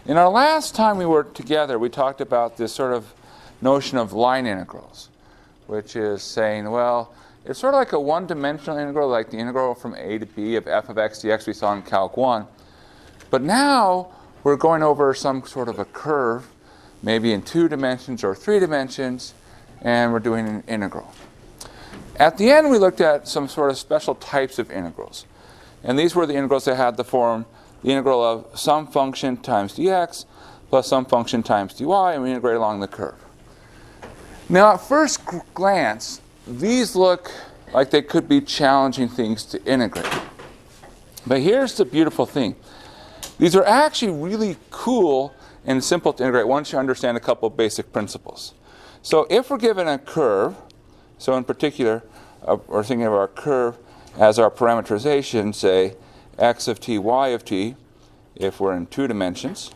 In our last time we were together, we talked about this sort of notion of line integrals, which is saying, well, it's sort of like a one-dimensional integral, like the integral from a to b of f of x dx we saw in Calc 1. But now we're going over some sort of a curve, maybe in 2 dimensions or 3 dimensions, and we're doing an integral. At the end, we looked at some sort of special types of integrals. And these were the integrals that had the form, the integral of some function times dx plus some function times dy, and we integrate along the curve. Now, at first glance, these look like they could be challenging things to integrate. But here's the beautiful thing. These are actually really cool and simple to integrate once you understand a couple of basic principles. So if we're given a curve, so in particular, we're thinking of our curve as our parameterization, say x of t, y of t, if we're in 2 dimensions.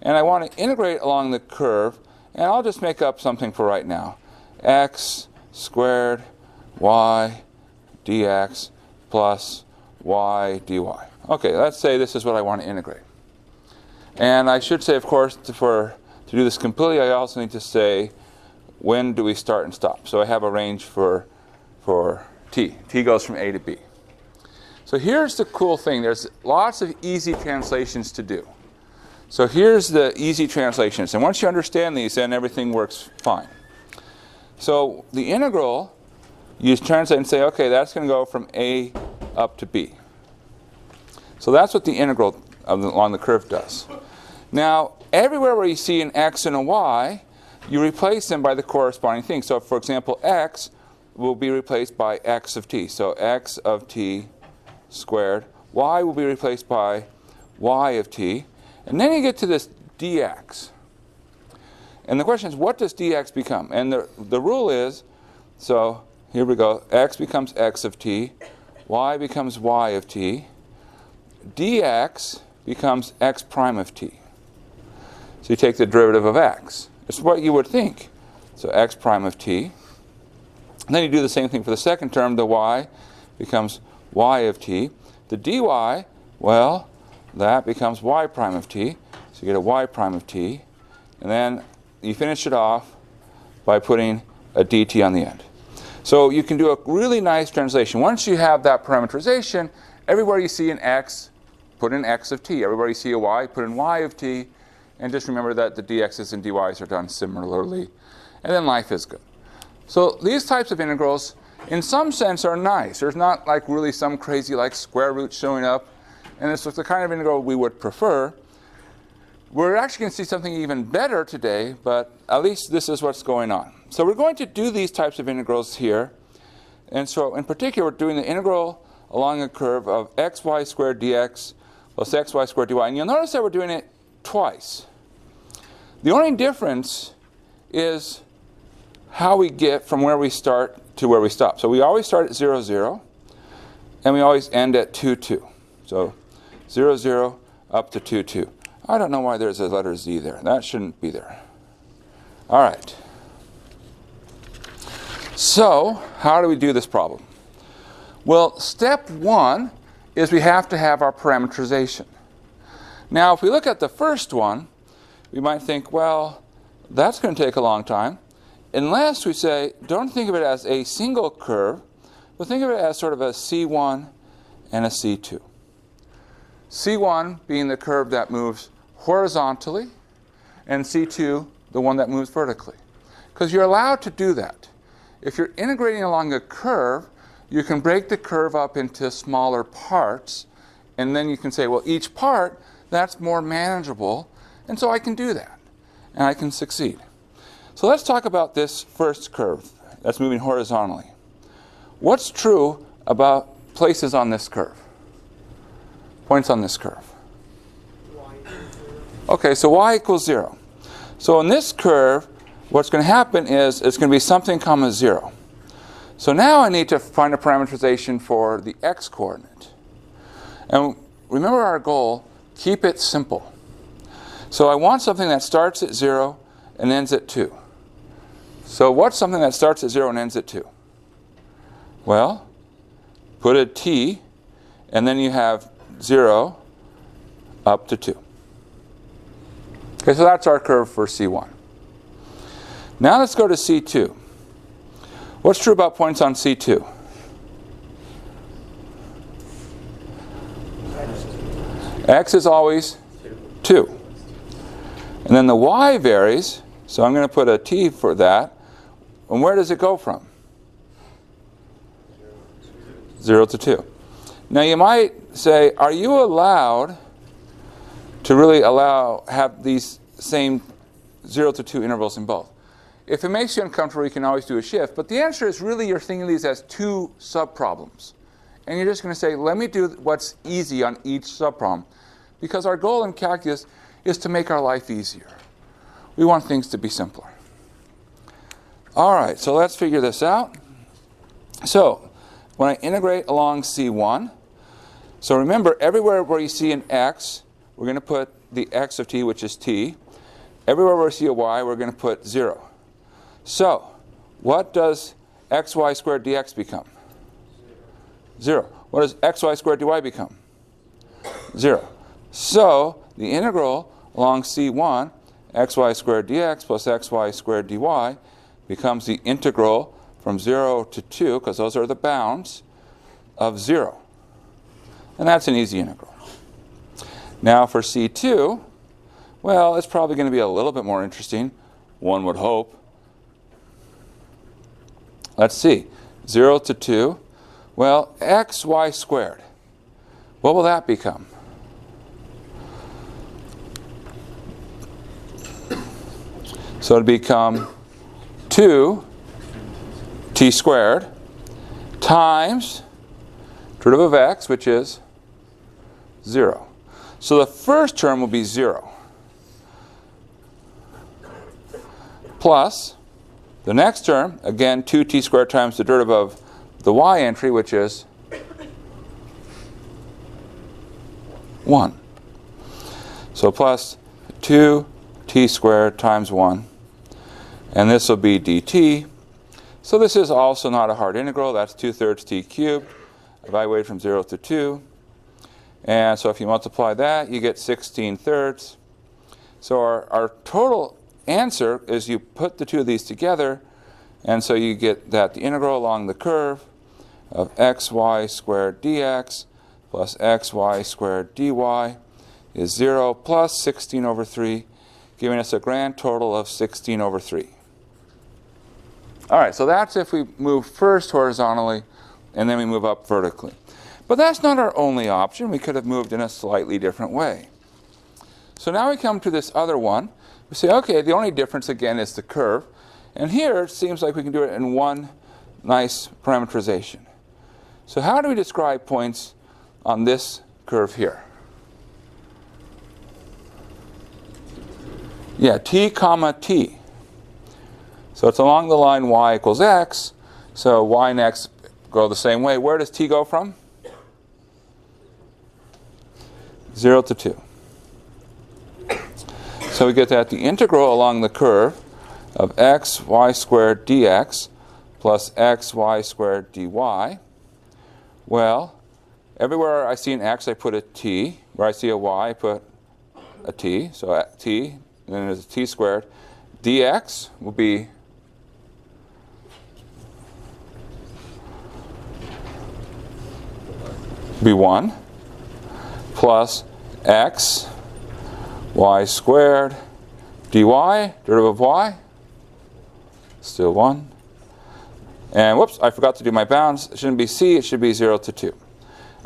And I want to integrate along the curve, and I'll just make up something for right now. X squared y dx plus y dy. Okay, let's say this is what I want to integrate. And I should say, of course, to do this completely, I also need to say when do we start and stop. So I have a range for t. T goes from a to b. So here's the cool thing. There's lots of easy translations to do. So here's the easy translations. And once you understand these, then everything works fine. So the integral, you translate and say, okay, that's going to go from a up to b. So that's what the integral along the curve does. Now, everywhere where you see an x and a y, you replace them by the corresponding thing. So, for example, x will be replaced by x of t. So x of t squared. Y will be replaced by y of t. And then you get to this dx. And the question is, what does dx become? And the rule is, so here we go, x becomes x of t, y becomes y of t, dx becomes x prime of t. So you take the derivative of x. It's what you would think. So x prime of t. And then you do the same thing for the second term. The y becomes y of t. The dy, well, that becomes y prime of t. So you get a y prime of t. And then you finish it off by putting a dt on the end. So you can do a really nice translation. Once you have that parameterization, everywhere you see an x, put in x of t. Everywhere you see a y, put in y of t. And just remember that the dx's and dy's are done similarly. And then life is good. So these types of integrals, in some sense, are nice. There's not like really some crazy like square root showing up. And this is the kind of integral we would prefer. We're actually going to see something even better today, but at least this is what's going on. So we're going to do these types of integrals here. And so in particular, we're doing the integral along a curve of xy squared dx plus xy squared dy. And you'll notice that we're doing it twice. The only difference is how we get from where we start to where we stop. So we always start at 0, 0, and we always end at 2, 2. So 0, 0 up to 2, 2. I don't know why there's a letter z there. That shouldn't be there. All right. So how do we do this problem? Well, step 1 is we have to have our parameterization. Now, if we look at the first one, we might think, well, that's going to take a long time. Unless we say, don't think of it as a single curve, but think of it as sort of a C1 and a C2. C1 being the curve that moves horizontally, and C2 the one that moves vertically. Because you're allowed to do that. If you're integrating along a curve, you can break the curve up into smaller parts, and then you can say, well, each part, that's more manageable, and so I can do that, and I can succeed. So let's talk about this first curve that's moving horizontally. What's true about places on this curve? Points on this curve. Okay, so y equals 0. So in this curve, what's going to happen is it's going to be something comma 0. So now I need to find a parameterization for the x-coordinate. And remember our goal, keep it simple. So I want something that starts at 0 and ends at 2. So what's something that starts at 0 and ends at 2? Well, put a t, and then you have 0 up to 2. Okay, so that's our curve for C1. Now let's go to C2. What's true about points on C2? X is always 2. And then the y varies, so I'm going to put a t for that. And where does it go from? 0 to 2. Now you might say, are you allowed to really have these same 0 to 2 intervals in both? If it makes you uncomfortable, you can always do a shift. But the answer is really you're thinking of these as two subproblems. And you're just going to say, let me do what's easy on each subproblem. Because our goal in calculus is to make our life easier. We want things to be simpler. All right, so let's figure this out. So when I integrate along C1, so remember, everywhere where you see an x, we're going to put the x of t, which is t. Everywhere where we see a y, we're going to put 0. So what does xy squared dx become? 0. What does xy squared dy become? 0. So the integral along C1, xy squared dx plus xy squared dy, becomes the integral from 0 to 2, because those are the bounds, of 0. And that's an easy integral. Now for C2, well, it's probably going to be a little bit more interesting, one would hope. Let's see. 0 to 2. Well, xy squared. What will that become? So it'll become 2t squared times derivative of x, which is 0. So the first term will be 0. Plus the next term, again, 2t squared times the derivative of the y entry, which is 1. So plus 2t squared times 1. And this will be dt. So this is also not a hard integral. That's 2/3 t cubed, evaluated from 0 to 2. And so if you multiply that, you get 16/3. So our total answer is you put the two of these together, and so you get that the integral along the curve of xy squared dx plus xy squared dy is 0 plus 16/3, giving us a grand total of 16/3. All right, so that's if we move first horizontally and then we move up vertically. But that's not our only option. We could have moved in a slightly different way. So now we come to this other one. We say, okay, the only difference again is the curve. And here it seems like we can do it in one nice parameterization. So how do we describe points on this curve here? Yeah, t comma t. So it's along the line y equals x. So y and x go the same way. Where does t go from? 0 to 2. So we get that the integral along the curve of xy squared dx plus xy squared dy. Well, everywhere I see an x, I put a t. Where I see a y, I put a t. So a t, and then there's a t squared. Dx will be be 1 plus x y squared dy, derivative of y, still 1. And whoops, I forgot to do my bounds. It shouldn't be c, it should be 0 to 2.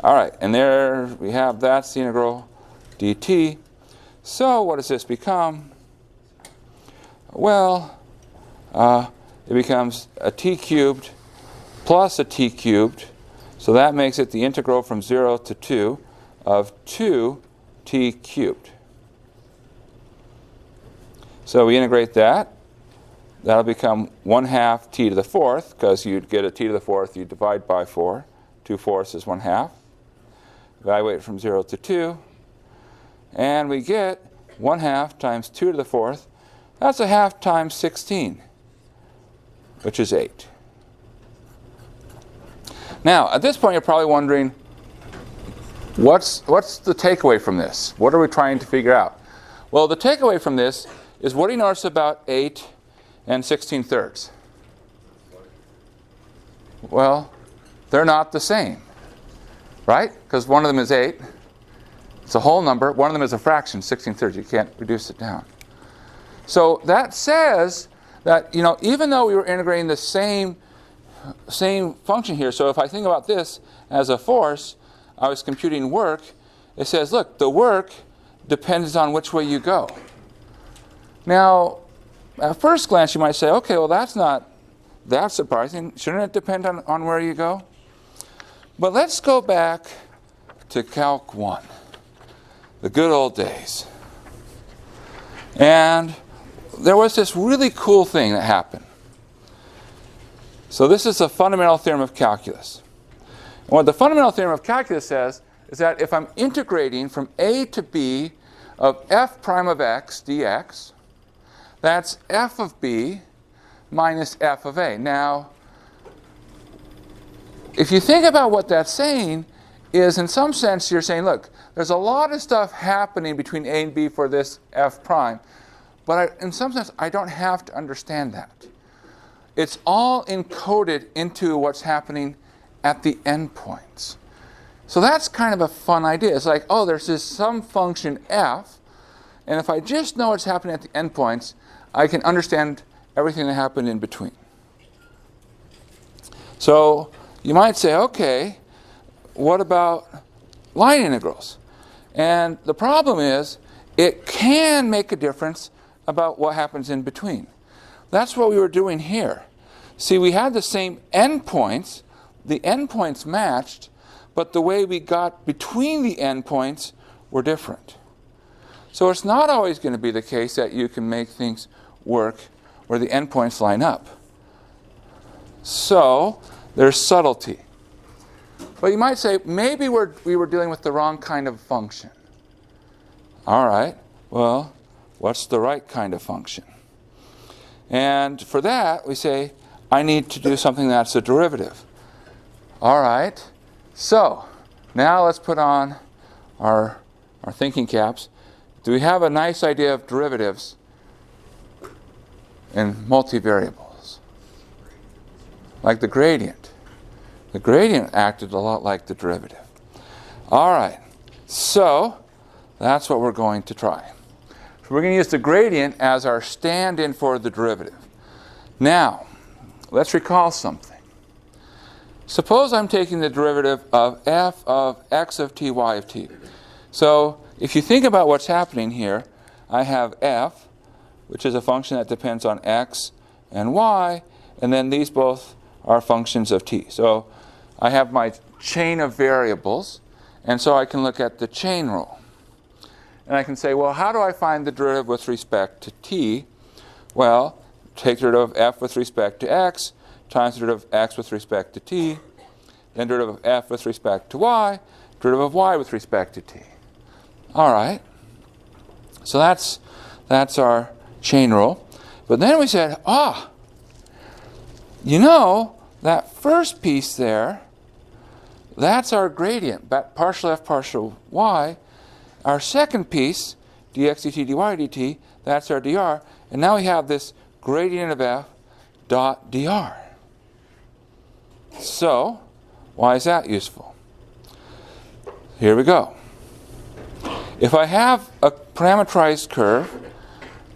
All right, and there we have that's the integral dt. So what does this become? Well, it becomes a t cubed plus a t cubed. So that makes it the integral from 0 to 2 of 2t cubed. So we integrate that. That'll become 1/2 t to the 4th, because you'd get a t to the 4th, you divide by 4. 2/4 is 1/2. Evaluate from 0 to 2. And we get 1/2 times 2 to the 4th. That's a half times 16, which is 8. Now, at this point, you're probably wondering, what's the takeaway from this? What are we trying to figure out? Well, the takeaway from this is, what do you notice about 8 and 16/3? Well, they're not the same, right? Because one of them is 8. It's a whole number. One of them is a fraction, 16/3. You can't reduce it down. So that says that, even though we were integrating the same function here, so if I think about this as a force, I was computing work, it says, look, the work depends on which way you go. Now, at first glance, you might say, okay, well, that's not that surprising. Shouldn't it depend on where you go? But let's go back to Calc 1, the good old days. And there was this really cool thing that happened. So this is a fundamental theorem of calculus. And what the fundamental theorem of calculus says is that if I'm integrating from a to b of f prime of x dx, that's f of b minus f of a. Now, if you think about what that's saying, is in some sense you're saying, look, there's a lot of stuff happening between a and b for this f prime, but in some sense I don't have to understand that. It's all encoded into what's happening at the endpoints. So that's kind of a fun idea. It's like, oh, there's this some function f, and if I just know what's happening at the endpoints, I can understand everything that happened in between. So you might say, okay, what about line integrals? And the problem is, it can make a difference about what happens in between. That's what we were doing here. See, we had the same endpoints. The endpoints matched, but the way we got between the endpoints were different. So it's not always going to be the case that you can make things work where the endpoints line up. So there's subtlety. But you might say, maybe we were dealing with the wrong kind of function. All right, well, what's the right kind of function? And for that, we say, I need to do something that's a derivative. All right, so now let's put on our thinking caps. Do we have a nice idea of derivatives in multivariables? Like the gradient. The gradient acted a lot like the derivative. All right, so that's what we're going to try. So we're going to use the gradient as our stand-in for the derivative. Now, let's recall something. Suppose I'm taking the derivative of f of x of t, y of t. So if you think about what's happening here, I have f, which is a function that depends on x and y, and then these both are functions of t. So I have my chain of variables, and so I can look at the chain rule. And I can say, well, how do I find the derivative with respect to t? Well, take the derivative of f with respect to x, times the derivative of x with respect to t, then derivative of f with respect to y, derivative of y with respect to t. All right. So that's our chain rule. But then we said, that first piece there, that's our gradient, partial f partial y. Our second piece, dx dt dy dt, that's our dr. And now we have this gradient of f dot dr. So, why is that useful? Here we go. If I have a parameterized curve,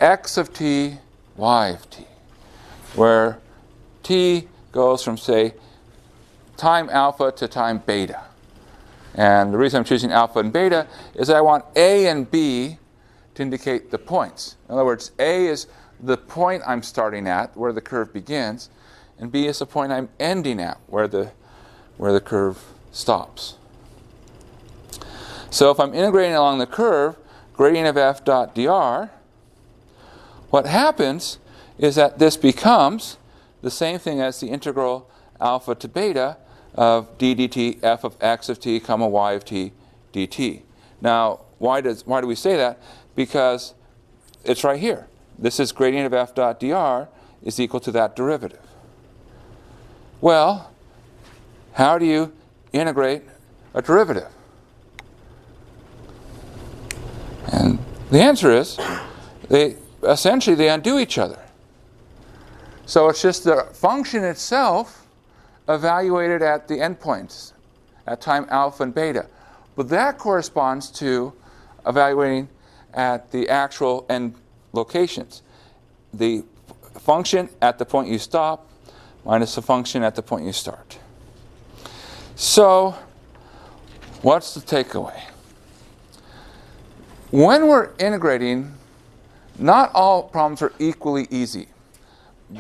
x of t, y of t, where t goes from, say, time alpha to time beta. And the reason I'm choosing alpha and beta is I want a and b to indicate the points. In other words, a is the point I'm starting at, where the curve begins, and b is the point I'm ending at, where the curve stops. So if I'm integrating along the curve, gradient of f dot dr, what happens is that this becomes the same thing as the integral alpha to beta of d dt f of x of t comma y of t dt. Now, why do we say that? Because it's right here. This is gradient of f dot dr is equal to that derivative. Well, how do you integrate a derivative? And The answer is they undo each other. So it's just the function itself evaluated at the endpoints at time alpha and beta. But that corresponds to evaluating at the actual end locations. The function at the point you stop minus the function at the point you start. So what's the takeaway? When we're integrating, not all problems are equally easy.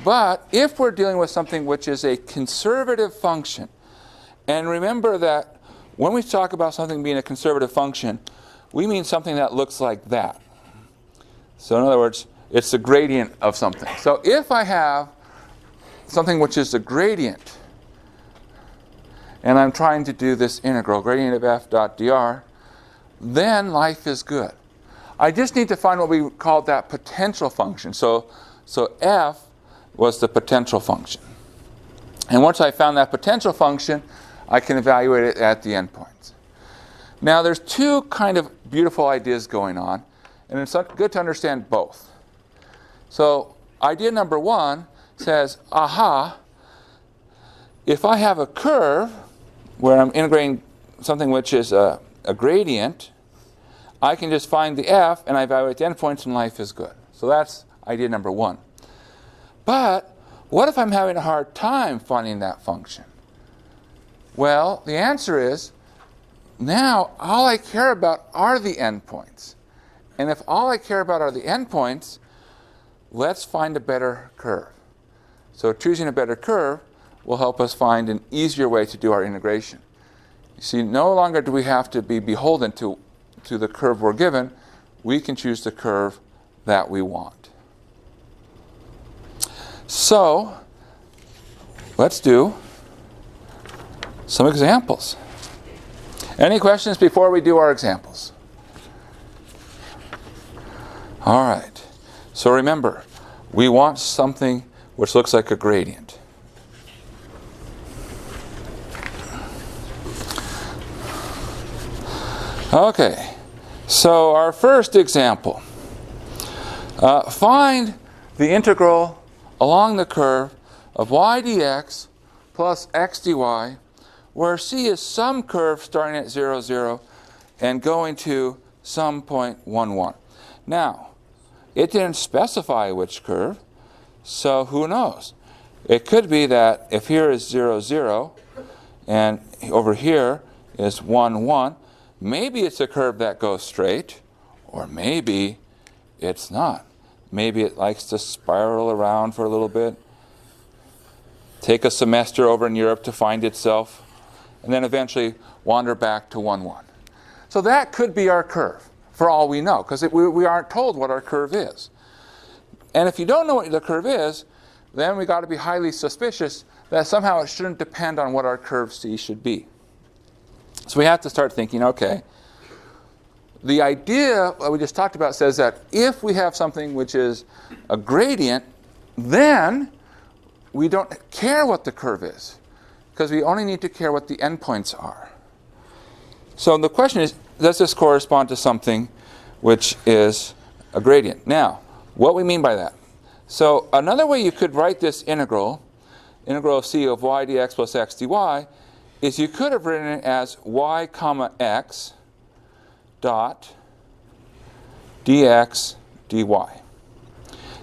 But if we're dealing with something which is a conservative function, and remember that when we talk about something being a conservative function, we mean something that looks like that. So in other words, it's the gradient of something. So if I have something which is a gradient, and I'm trying to do this integral, gradient of f dot dr, then life is good. I just need to find what we called that potential function. So f was the potential function. And once I found that potential function, I can evaluate it at the endpoints. Now there's two kind of beautiful ideas going on, and it's good to understand both. So idea number one says, aha, if I have a curve where I'm integrating something which is a gradient, I can just find the f and I evaluate the endpoints and life is good. So that's idea number one. But what if I'm having a hard time finding that function? Well, the answer is, now all I care about are the endpoints. And if all I care about are the endpoints, let's find a better curve. So choosing a better curve will help us find an easier way to do our integration. You see, no longer do we have to be beholden to the curve we're given. We can choose the curve that we want. So let's do some examples. Any questions before we do our examples? All right. So remember, we want something which looks like a gradient. Okay. So our first example. Find the integral along the curve of y dx plus x dy, where c is some curve starting at 0, 0 and going to some point 1, 1. Now, it didn't specify which curve, so who knows? It could be that if here is 0, 0 and over here is 1, 1, maybe it's a curve that goes straight, or maybe it's not. Maybe it likes to spiral around for a little bit, take a semester over in Europe to find itself, and then eventually wander back to 1, 1. So that could be our curve, for all we know, because we aren't told what our curve is. And if you don't know what the curve is, then we got to be highly suspicious that somehow it shouldn't depend on what our curve C should be. So we have to start thinking, okay, the idea we just talked about says that if we have something which is a gradient, then we don't care what the curve is, because we only need to care what the endpoints are. So the question is, does this correspond to something which is a gradient? Now, what we mean by that. So another way you could write this integral of c of y dx plus x dy, is you could have written it as y comma x dot dx dy.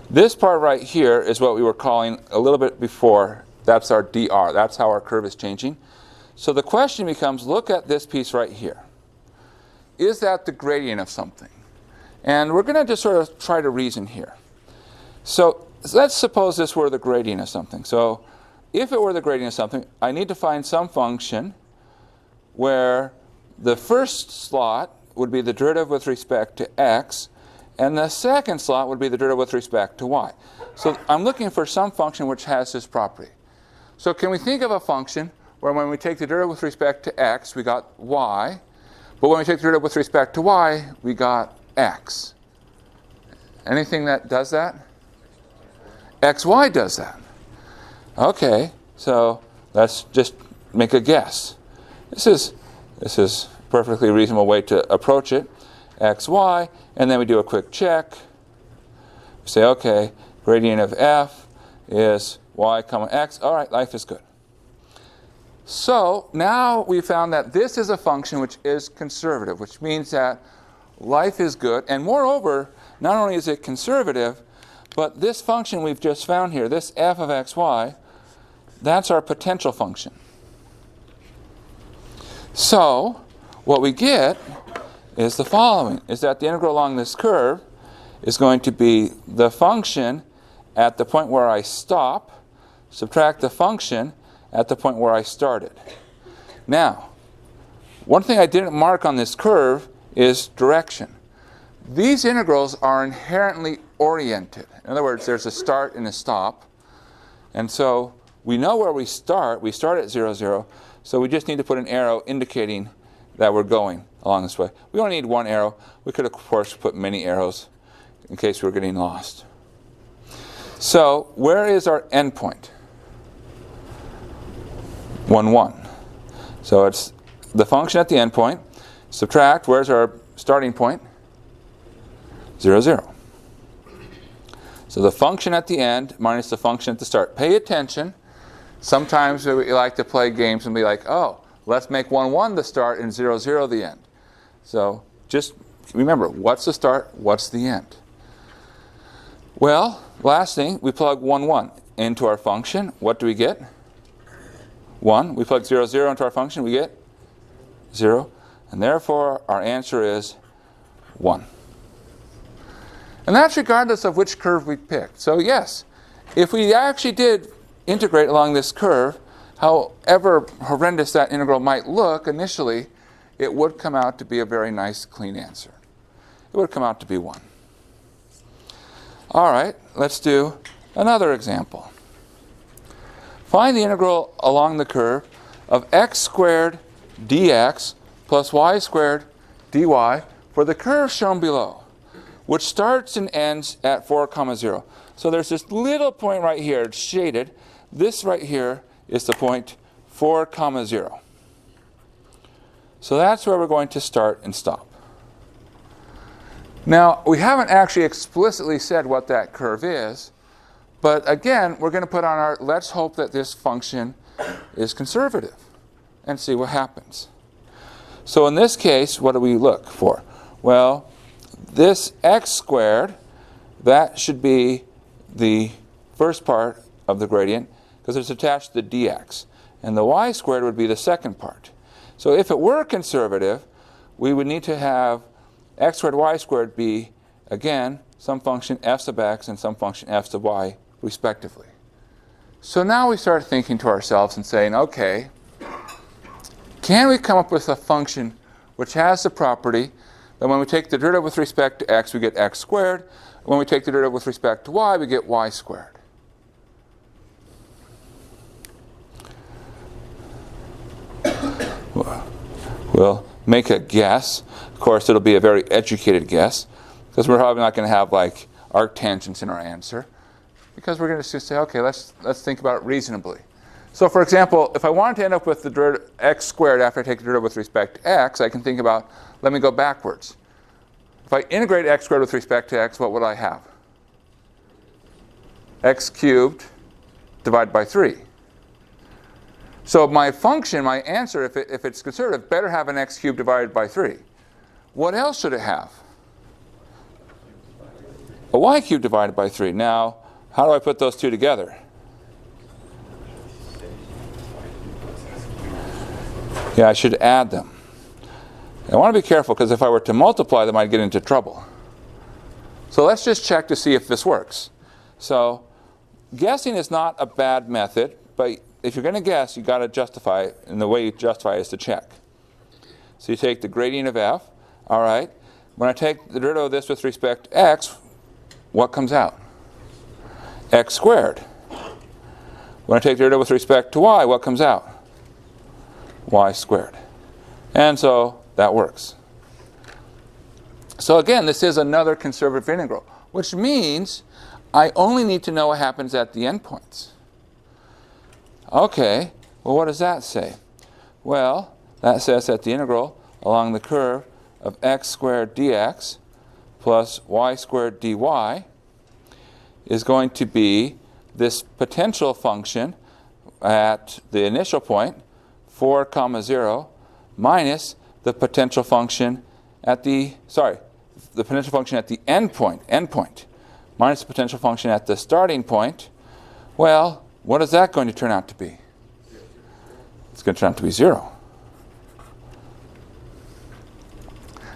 This part right here is what we were calling a little bit before, that's our dr. That's how our curve is changing. So the question becomes, look at this piece right here. Is that the gradient of something? And we're going to just sort of try to reason here. So let's suppose this were the gradient of something. So if it were the gradient of something, I need to find some function where the first slot would be the derivative with respect to x, and the second slot would be the derivative with respect to y. So I'm looking for some function which has this property. So can we think of a function where when we take the derivative with respect to x, we got y, but when we take the derivative with respect to y, we got x? Anything that does that? xy does that. Okay, so let's just make a guess. This is a perfectly reasonable way to approach it. xy, and then we do a quick check. We say, okay, gradient of f is y comma x. All right, life is good. So now we found that this is a function which is conservative, which means that life is good. And moreover, not only is it conservative, but this function we've just found here, this f of xy, that's our potential function. So what we get is the following, is that the integral along this curve is going to be the function at the point where I stop, subtract the function at the point where I started. Now, one thing I didn't mark on this curve is direction. These integrals are inherently oriented. In other words, there's a start and a stop. And so we know where we start. We start at 0, 0. So we just need to put an arrow indicating that we're going along this way. We only need one arrow. We could, of course, put many arrows in case we're getting lost. So where is our endpoint? 1, 1. So it's the function at the endpoint. Subtract, where's our starting point? 0, 0. So the function at the end minus the function at the start. Pay attention. Sometimes we like to play games and be like, oh, let's make 1, 1 the start and 0, 0 the end. So just remember, what's the start, what's the end? Well, last thing, we plug 1, 1 into our function. What do we get? 1. We plug 0, 0 into our function. We get 0. And therefore, our answer is 1. And that's regardless of which curve we picked. So yes, if we actually did integrate along this curve, however horrendous that integral might look initially, it would come out to be a very nice, clean answer. It would come out to be 1. All right, let's do another example. Find the integral along the curve of x squared dx plus y squared dy for the curve shown below, which starts and ends at 4, 0. So there's this little point right here, it's shaded. This right here is the point 4, 0. So that's where we're going to start and stop. Now, we haven't actually explicitly said what that curve is, but again, we're going to put on our, let's hope that this function is conservative and see what happens. So in this case, what do we look for? Well, this x squared, that should be the first part of the gradient because it's attached to the dx. And the y squared would be the second part. So if it were conservative, we would need to have x squared y squared be, again, some function f sub x and some function f sub y, respectively. So now we start thinking to ourselves and saying, okay, can we come up with a function which has the property that when we take the derivative with respect to x, we get x squared. When we take the derivative with respect to y, we get y squared. We'll make a guess. Of course, it'll be a very educated guess because we're probably not going to have like arctangents in our answer because we're going to just say, okay, let's think about it reasonably. So for example, if I wanted to end up with the x squared after I take the derivative with respect to x, I can think about, let me go backwards. If I integrate x squared with respect to x, what would I have? X cubed divided by 3. So my function, my answer, if it's conservative, better have an x cubed divided by 3. What else should it have? A y cubed divided by 3. Now, how do I put those two together? Yeah, I should add them. I want to be careful because if I were to multiply them, I'd get into trouble. So let's just check to see if this works. So guessing is not a bad method, but if you're going to guess, you've got to justify it, and the way you justify it is to check. So you take the gradient of f. All right. When I take the derivative of this with respect to x, what comes out? X squared. When I take the derivative with respect to y, what comes out? Y squared. And so that works. So again, this is another conservative integral, which means I only need to know what happens at the endpoints. Okay, well, what does that say? Well, that says that the integral along the curve of x squared dx plus y squared dy is going to be this potential function at the initial point, 4, 0, minus the potential function at the potential function at the endpoint, minus the potential function at the starting point. Well, what is that going to turn out to be? It's going to turn out to be 0.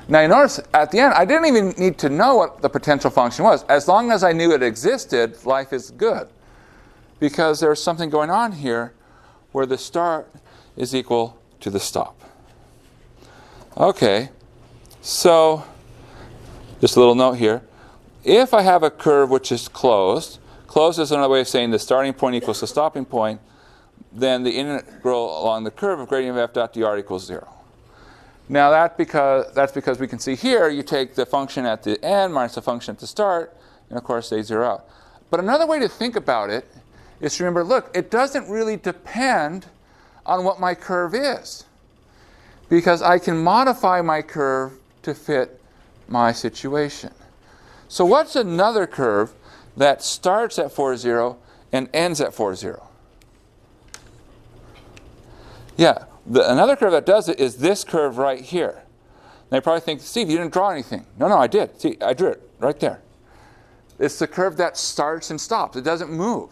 Now you notice at the end, I didn't even need to know what the potential function was. As long as I knew it existed, life is good. Because there's something going on here where the start is equal to the stop. Okay, so just a little note here. If I have a curve which is closed is another way of saying the starting point equals the stopping point, then the integral along the curve of gradient of f dot dr equals 0. Now that's because we can see here you take the function at the end minus the function at the start, and of course they zero out. But another way to think about it is to remember, look, it doesn't really depend on what my curve is, because I can modify my curve to fit my situation. So what's another curve that starts at 4, 0 and ends at 4, 0? Yeah. Another curve that does it is this curve right here. Now you probably think, Steve, you didn't draw anything. No, I did. See, I drew it right there. It's the curve that starts and stops. It doesn't move.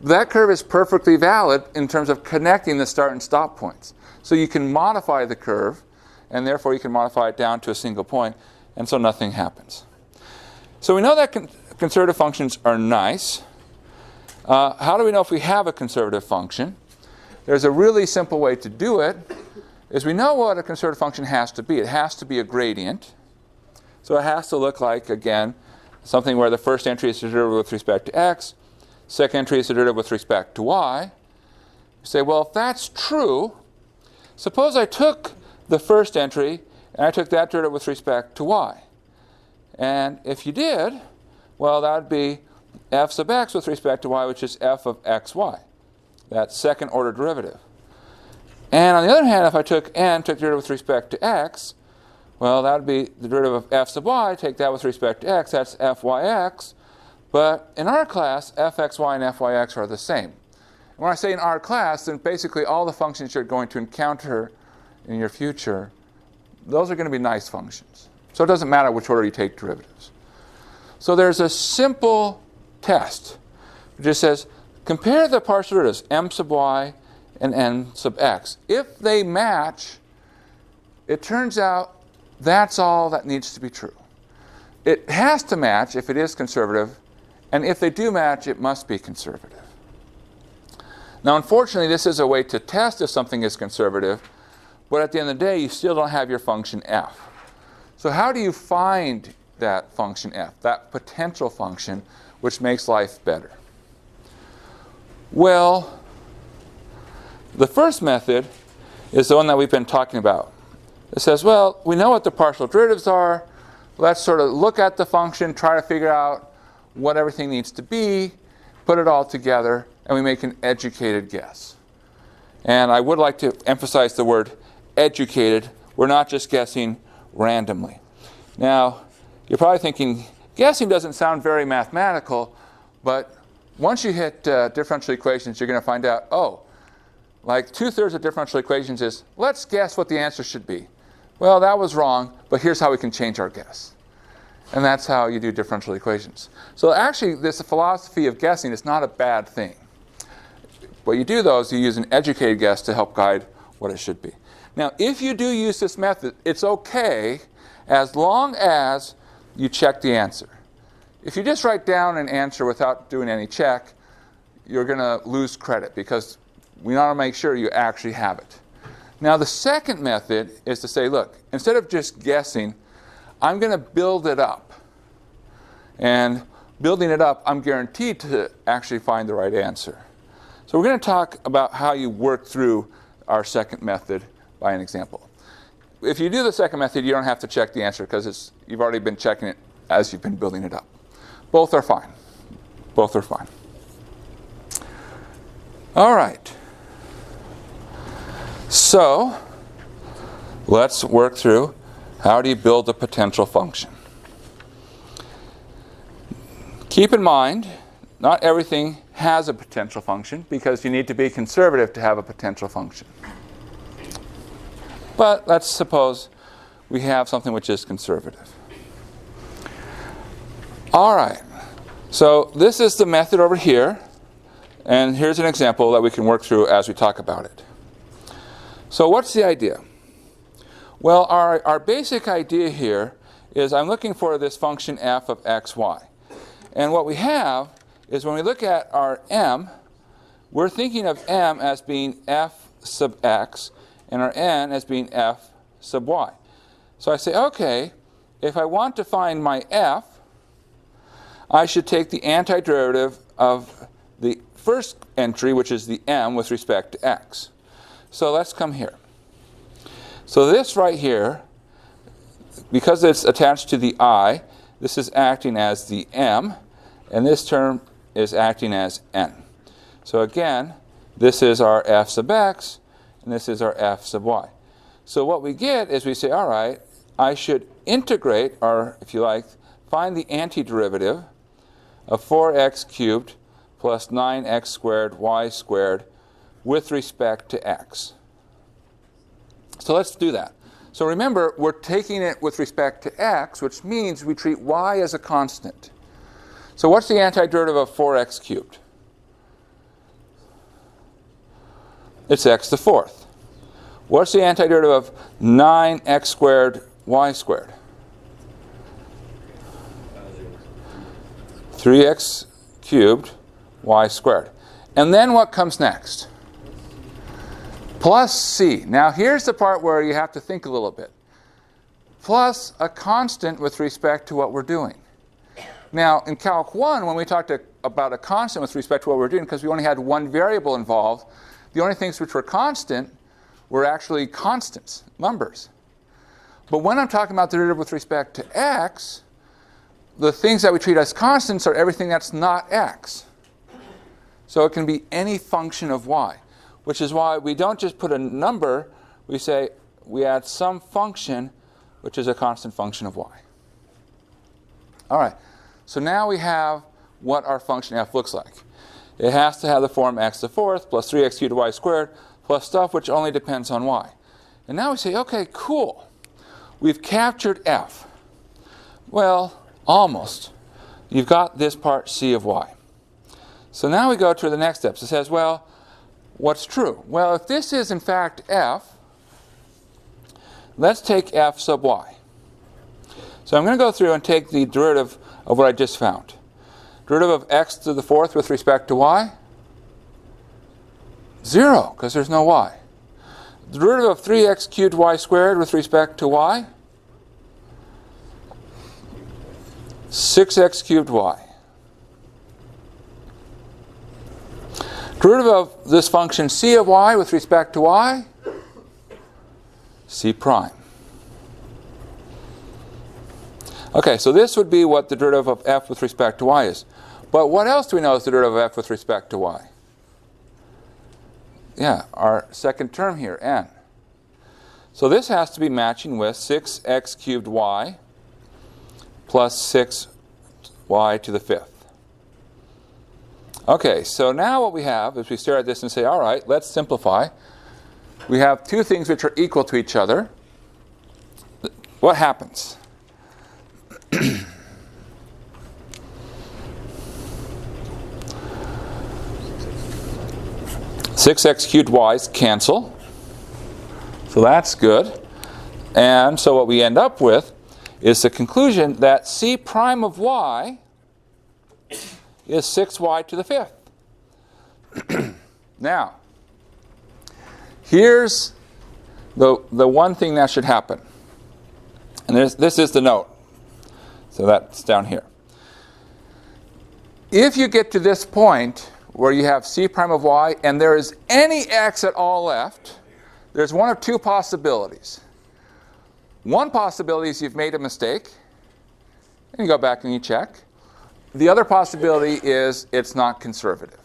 That curve is perfectly valid in terms of connecting the start and stop points. So you can modify the curve, and therefore you can modify it down to a single point, and so nothing happens. So we know that conservative functions are nice. How do we know if we have a conservative function? There's a really simple way to do it, is we know what a conservative function has to be. It has to be a gradient. So it has to look like, again, something where the first entry is the derivative with respect to x, second entry is the derivative with respect to y. You say, well, if that's true, suppose I took the first entry and I took that derivative with respect to y. And if you did, well, that would be f sub x with respect to y, which is f of xy. That second order derivative. And on the other hand, if I took the derivative with respect to x, well, that would be the derivative of f sub y, take that with respect to x, that's fyx. But in our class, fxy and fyx are the same. And when I say in our class, then basically all the functions you're going to encounter in your future, those are going to be nice functions. So it doesn't matter which order you take derivatives. So there's a simple test. It just says, compare the partial derivatives, m sub y and n sub x. If they match, it turns out that's all that needs to be true. It has to match if it is conservative, and if they do match, it must be conservative. Now, unfortunately, this is a way to test if something is conservative, but at the end of the day, you still don't have your function f. So how do you find that function f, that potential function, which makes life better? Well, the first method is the one that we've been talking about. It says, well, we know what the partial derivatives are. Let's sort of look at the function, try to figure out what everything needs to be, put it all together, and we make an educated guess. And I would like to emphasize the word educated. We're not just guessing randomly. Now, you're probably thinking, guessing doesn't sound very mathematical, but once you hit differential equations, you're going to find out, oh, like 2/3 of differential equations is, let's guess what the answer should be. Well, that was wrong, but here's how we can change our guess. And that's how you do differential equations. So actually, this philosophy of guessing is not a bad thing. What you do, though, is you use an educated guess to help guide what it should be. Now, if you do use this method, it's okay as long as you check the answer. If you just write down an answer without doing any check, you're going to lose credit because we want to make sure you actually have it. Now, the second method is to say, look, instead of just guessing, I'm going to build it up. And building it up, I'm guaranteed to actually find the right answer. So we're going to talk about how you work through our second method by an example. If you do the second method, you don't have to check the answer because you've already been checking it as you've been building it up. Both are fine. Both are fine. All right. So let's work through How do you build a potential function? Keep in mind, not everything has a potential function because you need to be conservative to have a potential function. But let's suppose we have something which is conservative. All right, so this is the method over here, and here's an example that we can work through as we talk about it. So what's the idea? Well, our basic idea here is I'm looking for this function f of x, y. And what we have is when we look at our m, we're thinking of m as being f sub x and our n as being f sub y. So I say, okay, if I want to find my f, I should take the antiderivative of the first entry, which is the m, with respect to x. So let's come here. So this right here, because it's attached to the I, this is acting as the m, and this term is acting as n. So again, this is our f sub x, and this is our f sub y. So what we get is we say, all right, I should integrate, or if you like, find the antiderivative of 4x cubed plus 9x squared y squared with respect to x. So let's do that. So remember, we're taking it with respect to x, which means we treat y as a constant. So what's the antiderivative of 4x cubed? It's x to the fourth. What's the antiderivative of 9x squared y squared? 3x cubed y squared. And then what comes next? Plus c. Now here's the part where you have to think a little bit. Plus a constant with respect to what we're doing. Now in Calc 1, when we talked about a constant with respect to what we're doing, because we only had one variable involved, the only things which were constant were actually constants, numbers. But when I'm talking about the derivative with respect to x, the things that we treat as constants are everything that's not x. So it can be any function of y, which is why we don't just put a number, we say we add some function which is a constant function of y. All right, so now we have what our function f looks like. It has to have the form x to the fourth plus 3x cubed y squared plus stuff which only depends on y. And now we say, okay, cool. We've captured f. Well, almost. You've got this part c of y. So now we go to the next steps. It says, well, what's true? Well, if this is in fact f, let's take f sub y. So I'm going to go through and take the derivative of what I just found. Derivative of x to the fourth with respect to y? 0, because there's no y. The derivative of 3x cubed y squared with respect to y? 6x cubed y. Derivative of this function c of y with respect to y? C prime. Okay, so this would be what the derivative of f with respect to y is. But what else do we know is the derivative of f with respect to y? Yeah, our second term here, n. So this has to be matching with 6x cubed y plus 6y to the fifth. Okay, so now what we have is we stare at this and say, all right, let's simplify. We have two things which are equal to each other. What happens? 6x cubed y's cancel. So that's good. And so what we end up with is the conclusion that c prime of y is 6y to the fifth. Now, here's the one thing that should happen. And this is the note. So that's down here. If you get to this point where you have c prime of y and there is any x at all left, there's one of two possibilities. One possibility is you've made a mistake, and you go back and you check. The other possibility is it's not conservative.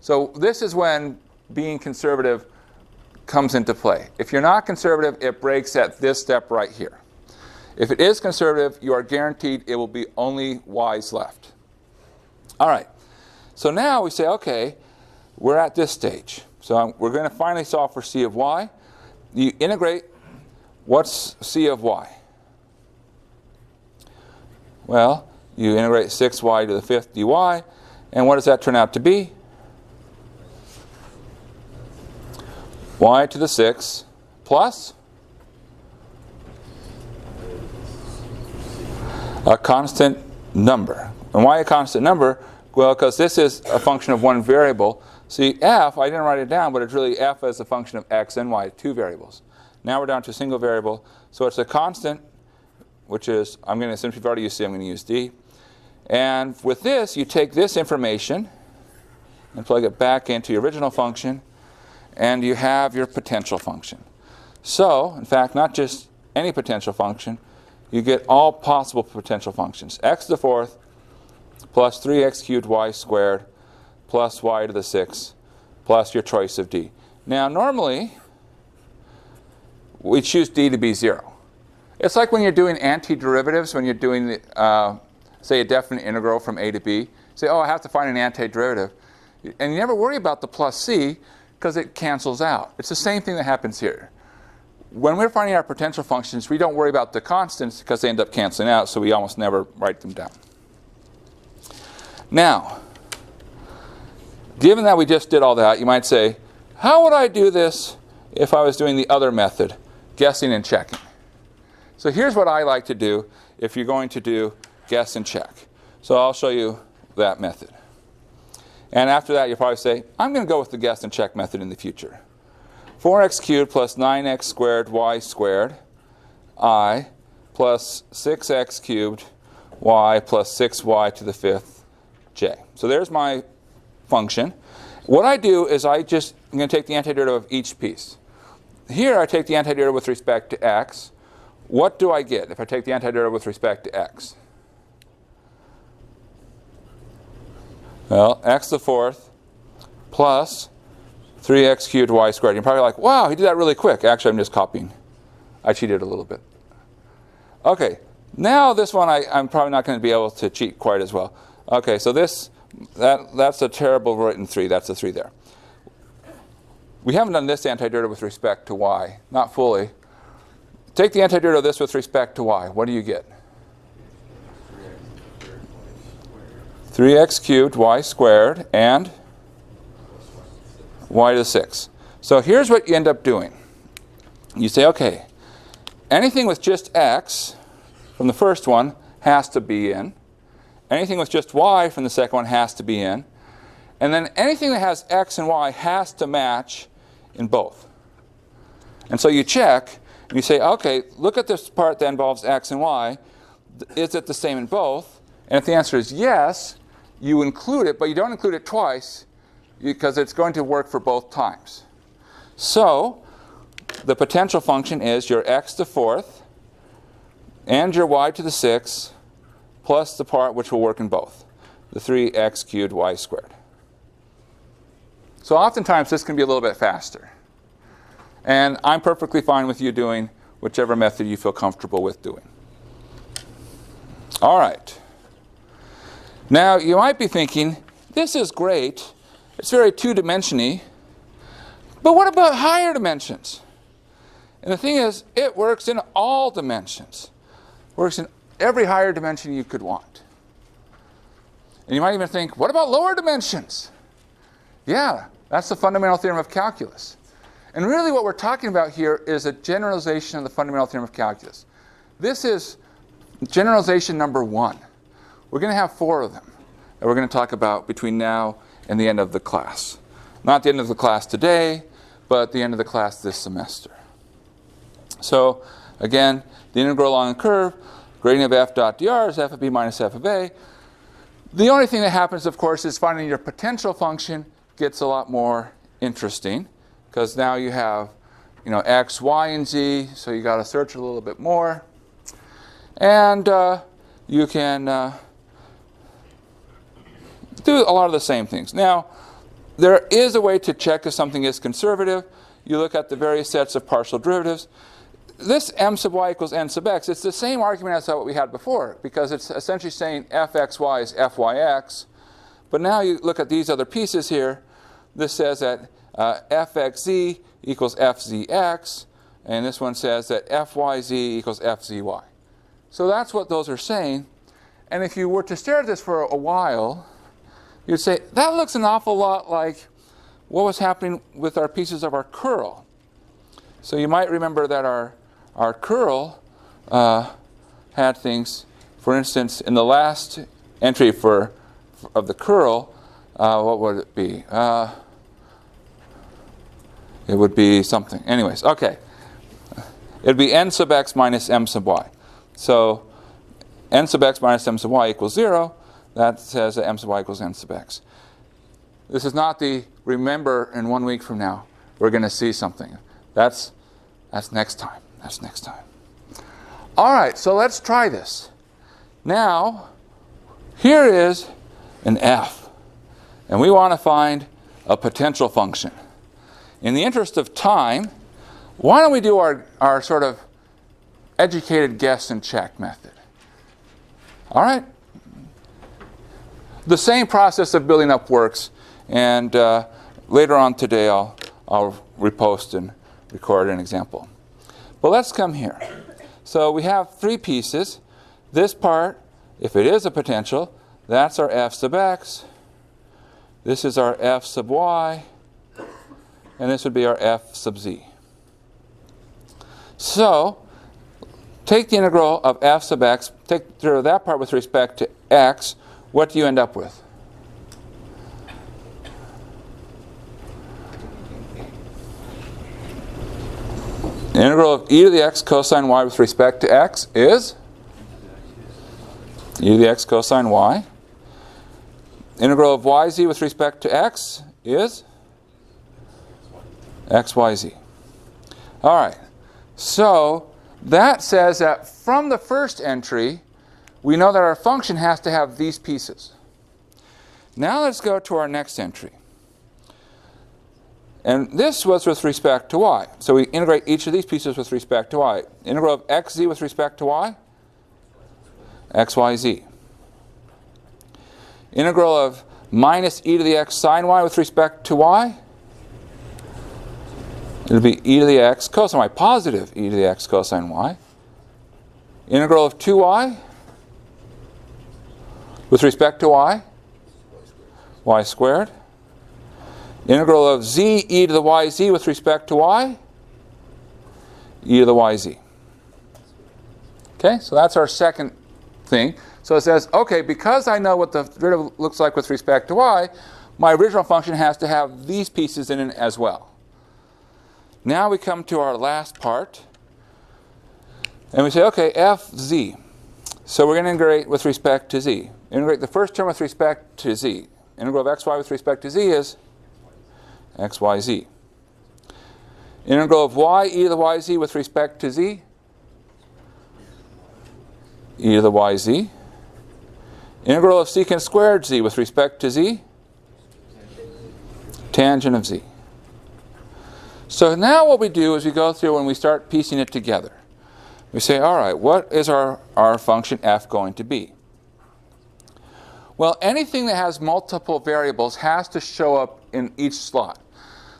So this is when being conservative comes into play. If you're not conservative, it breaks at this step right here. If it is conservative, you are guaranteed it will be only y's left. All right. So now we say, okay, we're at this stage. So we're going to finally solve for c of y. You integrate. What's c of y? Well, you integrate 6y to the 5th dy. And what does that turn out to be? Y to the 6th plus a constant number. And why a constant number? Well, because this is a function of one variable. See, f, I didn't write it down, but it's really f as a function of x and y, two variables. Now we're down to a single variable. So it's a constant, which is, I'm going to, since we've already used c, I'm going to use d. And with this, you take this information and plug it back into your original function, and you have your potential function. So, in fact, not just any potential function, you get all possible potential functions. X to the 4th plus 3x cubed y squared plus y to the 6th plus your choice of d. Now, normally, we choose d to be 0. It's like when you're doing antiderivatives, when you're doing, say, a definite integral from a to b. You say, oh, I have to find an antiderivative. And you never worry about the plus c because it cancels out. It's the same thing that happens here. When we're finding our potential functions, we don't worry about the constants because they end up canceling out, so we almost never write them down. Now, given that we just did all that, you might say, how would I do this if I was doing the other method, guessing and checking? So here's what I like to do if you're going to do guess and check. So I'll show you that method. And after that, you'll probably say, I'm going to go with the guess and check method in the future. 4x cubed plus 9x squared y squared I plus 6x cubed y plus 6y to the 5th j. So there's my function. What I do is I'm going to take the antiderivative of each piece. Here I take the antiderivative with respect to x. What do I get if I take the antiderivative with respect to x? Well, x to the 4th plus 3x cubed y squared. You're probably like, wow, he did that really quick. Actually, I'm just copying. I cheated a little bit. Okay, now this one I'm probably not going to be able to cheat quite as well. Okay, so that's a terrible written 3. That's a 3 there. We haven't done this antiderivative with respect to y. Not fully. Take the antiderivative of this with respect to y. What do you get? 3x cubed y squared and y to the 6th. So here's what you end up doing. You say, okay, anything with just x from the first one has to be in. Anything with just y from the second one has to be in. And then anything that has x and y has to match in both. And so you check, and you say, okay, look at this part that involves x and y. Is it the same in both? And if the answer is yes, you include it, but you don't include it twice because it's going to work for both times. So the potential function is your x to the 4th and your y to the 6th plus the part which will work in both, the 3x cubed y squared. So oftentimes this can be a little bit faster. And I'm perfectly fine with you doing whichever method you feel comfortable with doing. All right. Now you might be thinking, this is great. It's very two-dimensional. But what about higher dimensions? And the thing is, it works in all dimensions. It works in every higher dimension you could want. And you might even think, what about lower dimensions? Yeah, that's the fundamental theorem of calculus. And really what we're talking about here is a generalization of the fundamental theorem of calculus. This is generalization number 1. We're going to have 4 of them that we're going to talk about between now and the end of the class. Not the end of the class today, but the end of the class this semester. So, again, the integral along a curve, gradient of f dot dr is f of b minus f of a. The only thing that happens, of course, is finding your potential function gets a lot more interesting because now you have, x, y, and z, so you got to search a little bit more. And you can do a lot of the same things. Now, there is a way to check if something is conservative. You look at the various sets of partial derivatives. this m sub y equals n sub x, it's the same argument as what we had before, because it's essentially saying fxy is fyx. But now you look at these other pieces here. This says that fxz equals fzx, and this one says that fyz equals fzy. So that's what those are saying. And if you were to stare at this for a while, you'd say, that looks an awful lot like what was happening with our pieces of our curl. So you might remember that our curl had things, for instance, in the last entry of the curl, what would it be? It would be something. Anyways, okay. It would be n sub x minus m sub y. So n sub x minus m sub y equals 0. That says that m sub y equals n sub x. This is not the remember in 1 week from now we're going to see something. That's next time. That's next time. All right, so let's try this. Now, here is an f, and we want to find a potential function. In the interest of time, why don't we do our sort of educated guess and check method? All right? The same process of building up works, and later on today I'll repost and record an example. But let's come here. So we have 3 pieces. This part, if it is a potential, that's our f sub x. This is our f sub y. And this would be our f sub z. So, take the integral of f sub x, take the integral of that part with respect to x. What do you end up with? The integral of e to the x cosine y with respect to x is e to the x cosine y. Integral of yz with respect to x is xyz. All right. So that says that from the first entry, we know that our function has to have these pieces. Now let's go to our next entry. And this was with respect to y. So we integrate each of these pieces with respect to y. Integral of xz with respect to y? xyz. Integral of minus e to the x sine y with respect to y? It'll be e to the x cosine y, positive e to the x cosine y. Integral of 2y with respect to y? Y squared. Integral of z e to the yz with respect to y? E to the yz. Okay, so that's our second thing. So it says, okay, because I know what the derivative looks like with respect to y, my original function has to have these pieces in it as well. Now we come to our last part, and we say, okay, fz. So we're going to integrate with respect to z. Integrate the first term with respect to z. Integral of xy with respect to z is xyz. Integral of y e to the yz with respect to z, e to the yz. Integral of secant squared z with respect to z, tangent of z. So now what we do is we go through and we start piecing it together. We say, all right, what is our function f going to be? Well, anything that has multiple variables has to show up in each slot.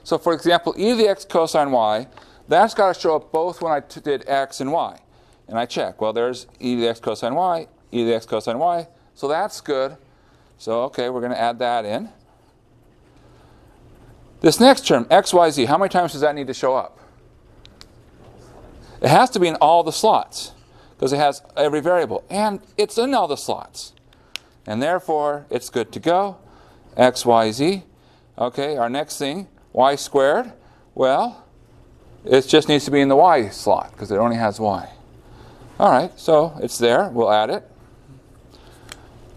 So for example, e to the x cosine y, that's got to show up both when I did x and y. And I check, well, there's e to the x cosine y, e to the x cosine y, so that's good. So okay, we're going to add that in. This next term, xyz, how many times does that need to show up? It has to be in all the slots, because it has every variable. And it's in all the slots. And therefore, it's good to go. xyz. Okay, our next thing, y squared. Well, it just needs to be in the y slot, because it only has y. All right, so it's there. We'll add it.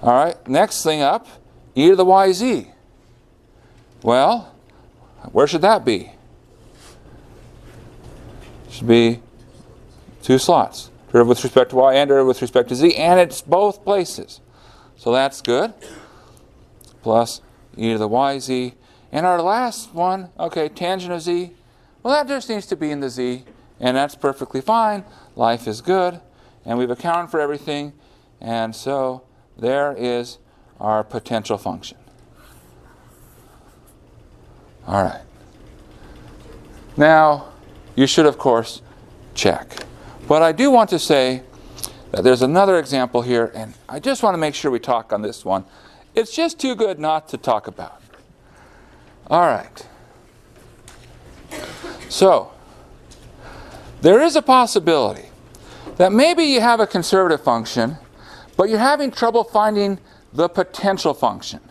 All right, next thing up, e to the yz. Well, where should that be? It should be 2 slots. Derivative with respect to y and derivative with respect to z, and it's both places. So that's good. Plus e to the yz. And our last one, okay, tangent of z. Well, that just needs to be in the z And that's perfectly fine. Life is good. And we've accounted for everything. And so there is our potential function. All right. Now, you should, of course, check. But I do want to say that there's another example here, and I just want to make sure we talk on this one. It's just too good not to talk about. All right. So, there is a possibility that maybe you have a conservative function, but you're having trouble finding the potential function.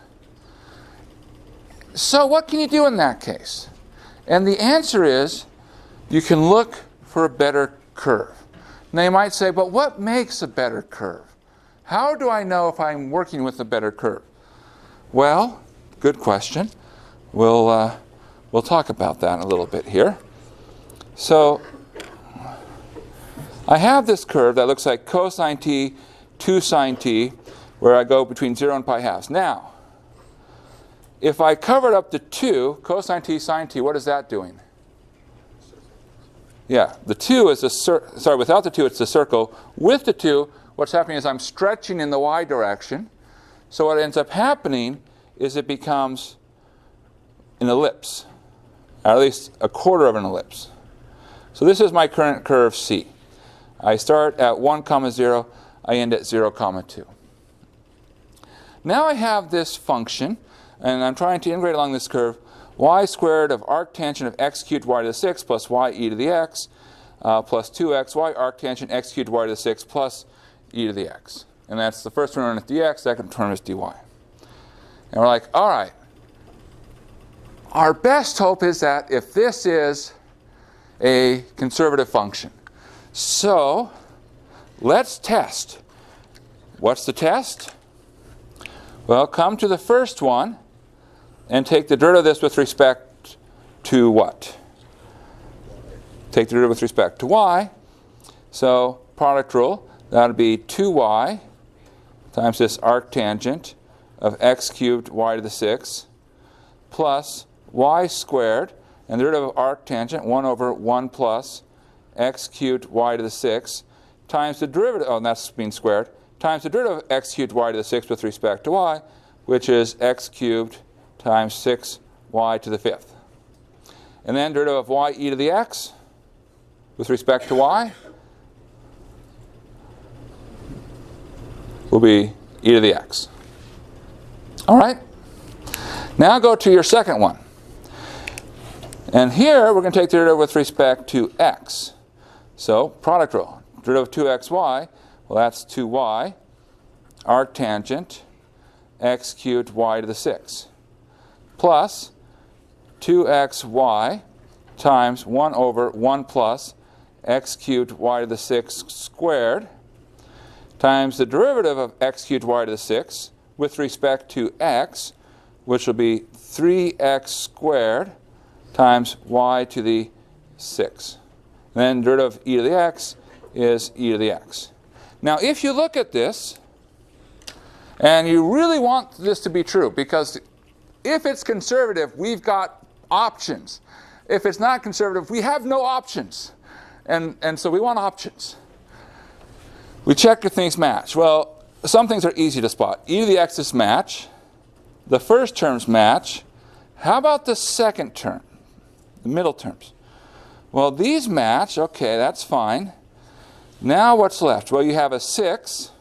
So what can you do in that case? And the answer is, you can look for a better curve. Now you might say, but what makes a better curve? How do I know if I'm working with a better curve? Well, good question. We'll talk about that in a little bit here. So I have this curve that looks like cosine t, 2 sine t, where I go between 0 and pi halves. Now, if I covered up the 2, cosine t, sine t, what is that doing? Yeah, the 2 is without the 2 it's a circle. With the 2, what's happening is I'm stretching in the y direction. So what ends up happening is it becomes an ellipse, or at least a quarter of an ellipse. So this is my current curve C. I start at 1, 0, I end at 0, 2. Now I have this function, and I'm trying to integrate along this curve, y squared of arctangent of x cubed y to the 6 plus y e to the x plus 2x y arctangent x cubed y to the 6 plus e to the x. And that's the first term is dx, second term is dy. And we're like, all right, our best hope is that if this is a conservative function. So let's test. What's the test? Well, come to the first one and take the derivative of this with respect to what? Take the derivative with respect to y. So product rule, that would be 2y times this arctangent of x cubed y to the 6 plus y squared, and the derivative of arctangent, 1 over 1 plus x cubed y to the 6 times the derivative, and that's being squared, times the derivative of x cubed y to the 6 with respect to y, which is x cubed times 6y to the 5th. And then derivative of y e to the x with respect to y will be e to the x. All right? Now go to your second one. And here we're going to take the derivative with respect to x. So product rule. Derivative of 2xy, well that's 2y arctangent x cubed y to the 6 plus 2xy times 1 over 1 plus x cubed y to the 6 squared times the derivative of x cubed y to the 6 with respect to x, which will be 3x squared times y to the 6. And then derivative of e to the x is e to the x. Now if you look at this, and you really want this to be true, because if it's conservative, we've got options. If it's not conservative, we have no options. And so we want options. We check if things match. Well, some things are easy to spot. E to the x's match. The first terms match. How about the second term? The middle terms. Well, these match. Okay, that's fine. Now what's left? Well, you have a 6.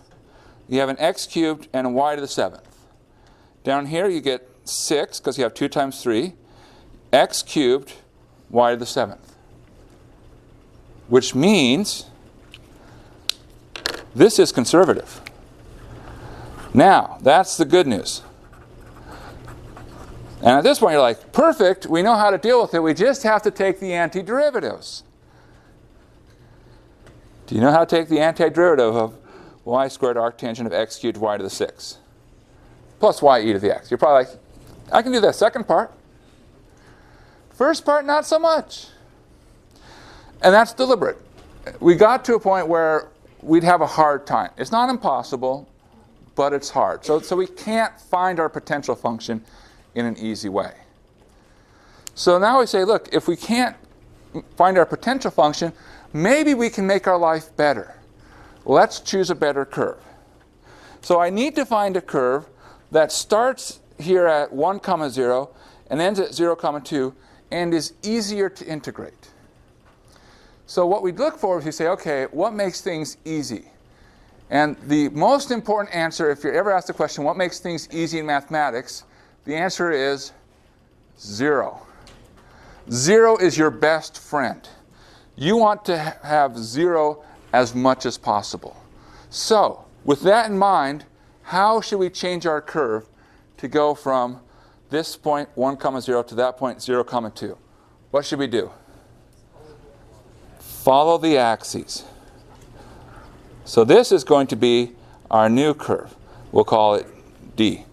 You have an x cubed and a y to the 7th. Down here you get 6, because you have 2 times 3, x cubed, y to the 7th. Which means this is conservative. Now, that's the good news. And at this point you're like, perfect, we know how to deal with it, we just have to take the antiderivatives. Do you know how to take the antiderivative of y squared arctangent of x cubed y to the 6 plus y e to the x? You're probably like, I can do that second part. First part, not so much. And that's deliberate. We got to a point where we'd have a hard time. It's not impossible, but it's hard. So we can't find our potential function in an easy way. So now we say, look, if we can't find our potential function, maybe we can make our life better. Let's choose a better curve. So I need to find a curve that starts here at 1, 0 and ends at 0, 2 and is easier to integrate. So what we look for is we say, okay, what makes things easy? And the most important answer, if you're ever asked the question, what makes things easy in mathematics, the answer is 0. 0 is your best friend. You want to have 0 as much as possible. So, with that in mind, how should we change our curve to go from this point, 1, 0, to that point, 0, 2? What should we do? Follow the axes. So this is going to be our new curve. We'll call it D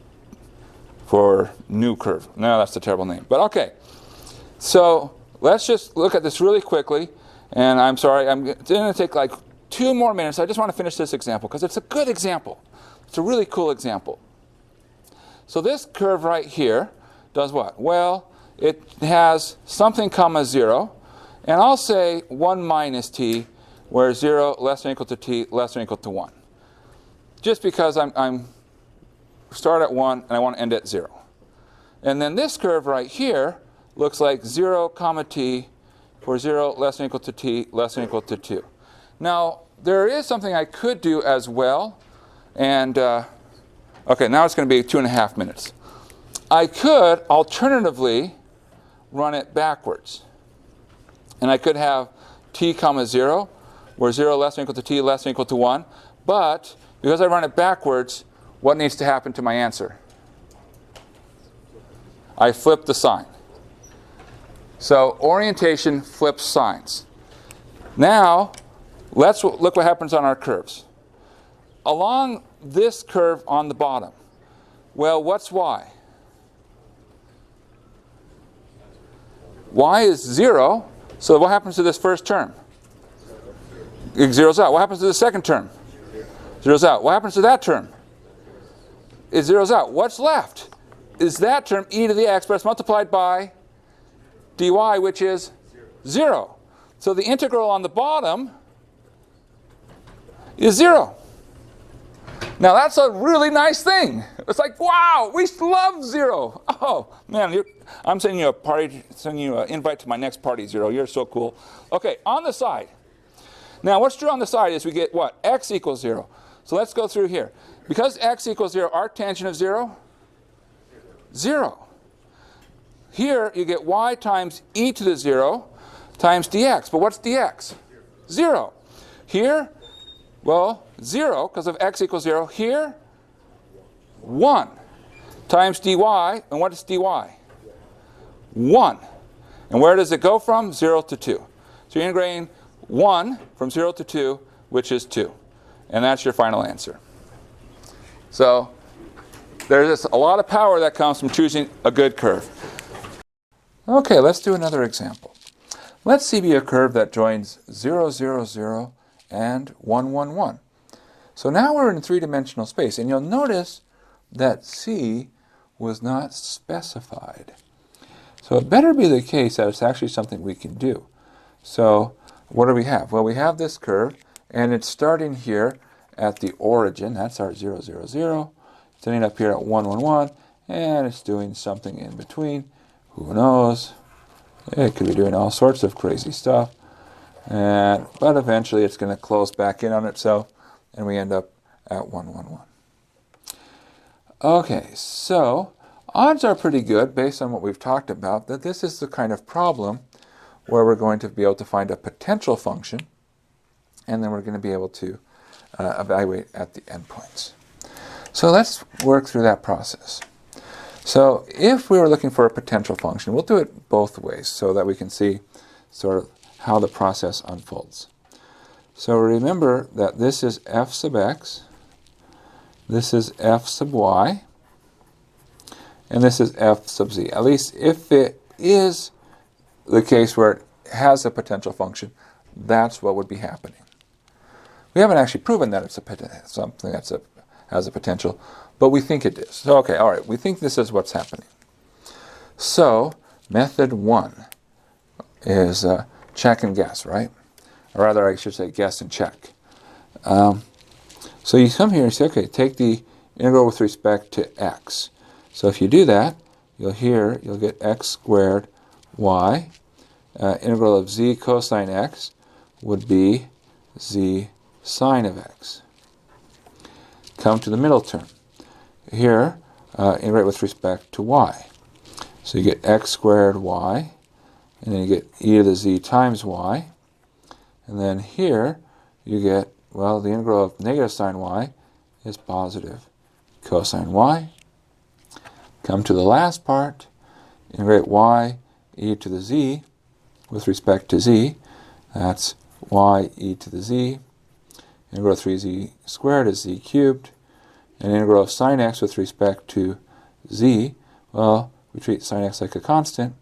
for new curve. No, that's a terrible name. But okay. So let's just look at this really quickly. And I'm sorry, I'm going to take like 2 more minutes. I just want to finish this example because it's a good example. It's a really cool example. So this curve right here does what? Well, it has something, 0, and I'll say 1 minus t, where 0 less than or equal to t less than or equal to 1. Just because I'm start at 1 and I want to end at 0. And then this curve right here looks like 0, t, where 0 less than or equal to t less than or equal to 2. Now, there is something I could do as well. And, okay, now it's going to be 2.5 minutes. I could alternatively run it backwards. And I could have t, 0, where 0 less than or equal to t less than or equal to 1. But because I run it backwards, what needs to happen to my answer? I flip the sign. So orientation flips signs. Now, let's look what happens on our curves. Along this curve on the bottom, well, what's y? Y is 0, so what happens to this first term? It zeroes out. What happens to the second term? Zeroes out. What happens to that term? It zeroes out. What's left? Is that term e to the x, but it's multiplied by dy, which is 0. So the integral on the bottom is 0. Now that's a really nice thing. It's like, wow, we love 0. Oh, man, I'm sending you a party, sending you an invite to my next party, 0. You're so cool. Okay, on the side. Now what's true on the side is we get what? X equals 0. So let's go through here. Because x equals 0, arctangent of 0? 0. Here you get y times e to the 0 times dx. But what's dx? 0. Here, well, 0 because of x equals 0. Here, 1 times dy. And what is dy? 1. And where does it go from? 0 to 2. So you're integrating 1 from 0 to 2, which is 2. And that's your final answer. So there's a lot of power that comes from choosing a good curve. Okay, let's do another example. Let's see be a curve that joins 0, 0, 0 and 1, 1, 1. So now we're in 3-dimensional space, and you'll notice that C was not specified. So it better be the case that it's actually something we can do. So what do we have? Well, we have this curve, and it's starting here at the origin. That's our 0, 0, 0. It's ending up here at 1, 1, 1, and it's doing something in between. Who knows? It could be doing all sorts of crazy stuff. But eventually it's going to close back in on itself, and we end up at 1, 1, 1. Okay, so odds are pretty good, based on what we've talked about, that this is the kind of problem where we're going to be able to find a potential function, and then we're going to be able to evaluate at the endpoints. So let's work through that process. So if we were looking for a potential function, we'll do it both ways so that we can see sort of how the process unfolds. So remember that this is f sub x, this is f sub y, and this is f sub z. At least if it is the case where it has a potential function, that's what would be happening. We haven't actually proven that it's something that has a potential, but we think it is. So, okay, all right, we think this is what's happening. So, method 1 is check and guess, right? Or rather, I should say guess and check. So you come here and say, okay, take the integral with respect to x. So if you do that, you'll get x squared y. Integral of z cosine x would be z sine of x. Come to the middle term. Here, integrate with respect to y. So you get x squared y, and then you get e to the z times y. And then here, you get, well, the integral of negative sine y is positive cosine y. Come to the last part, integrate y e to the z with respect to z. That's y e to the z. Integral of 3z squared is z cubed. And integral of sine x with respect to z, well, we treat sine x like a constant,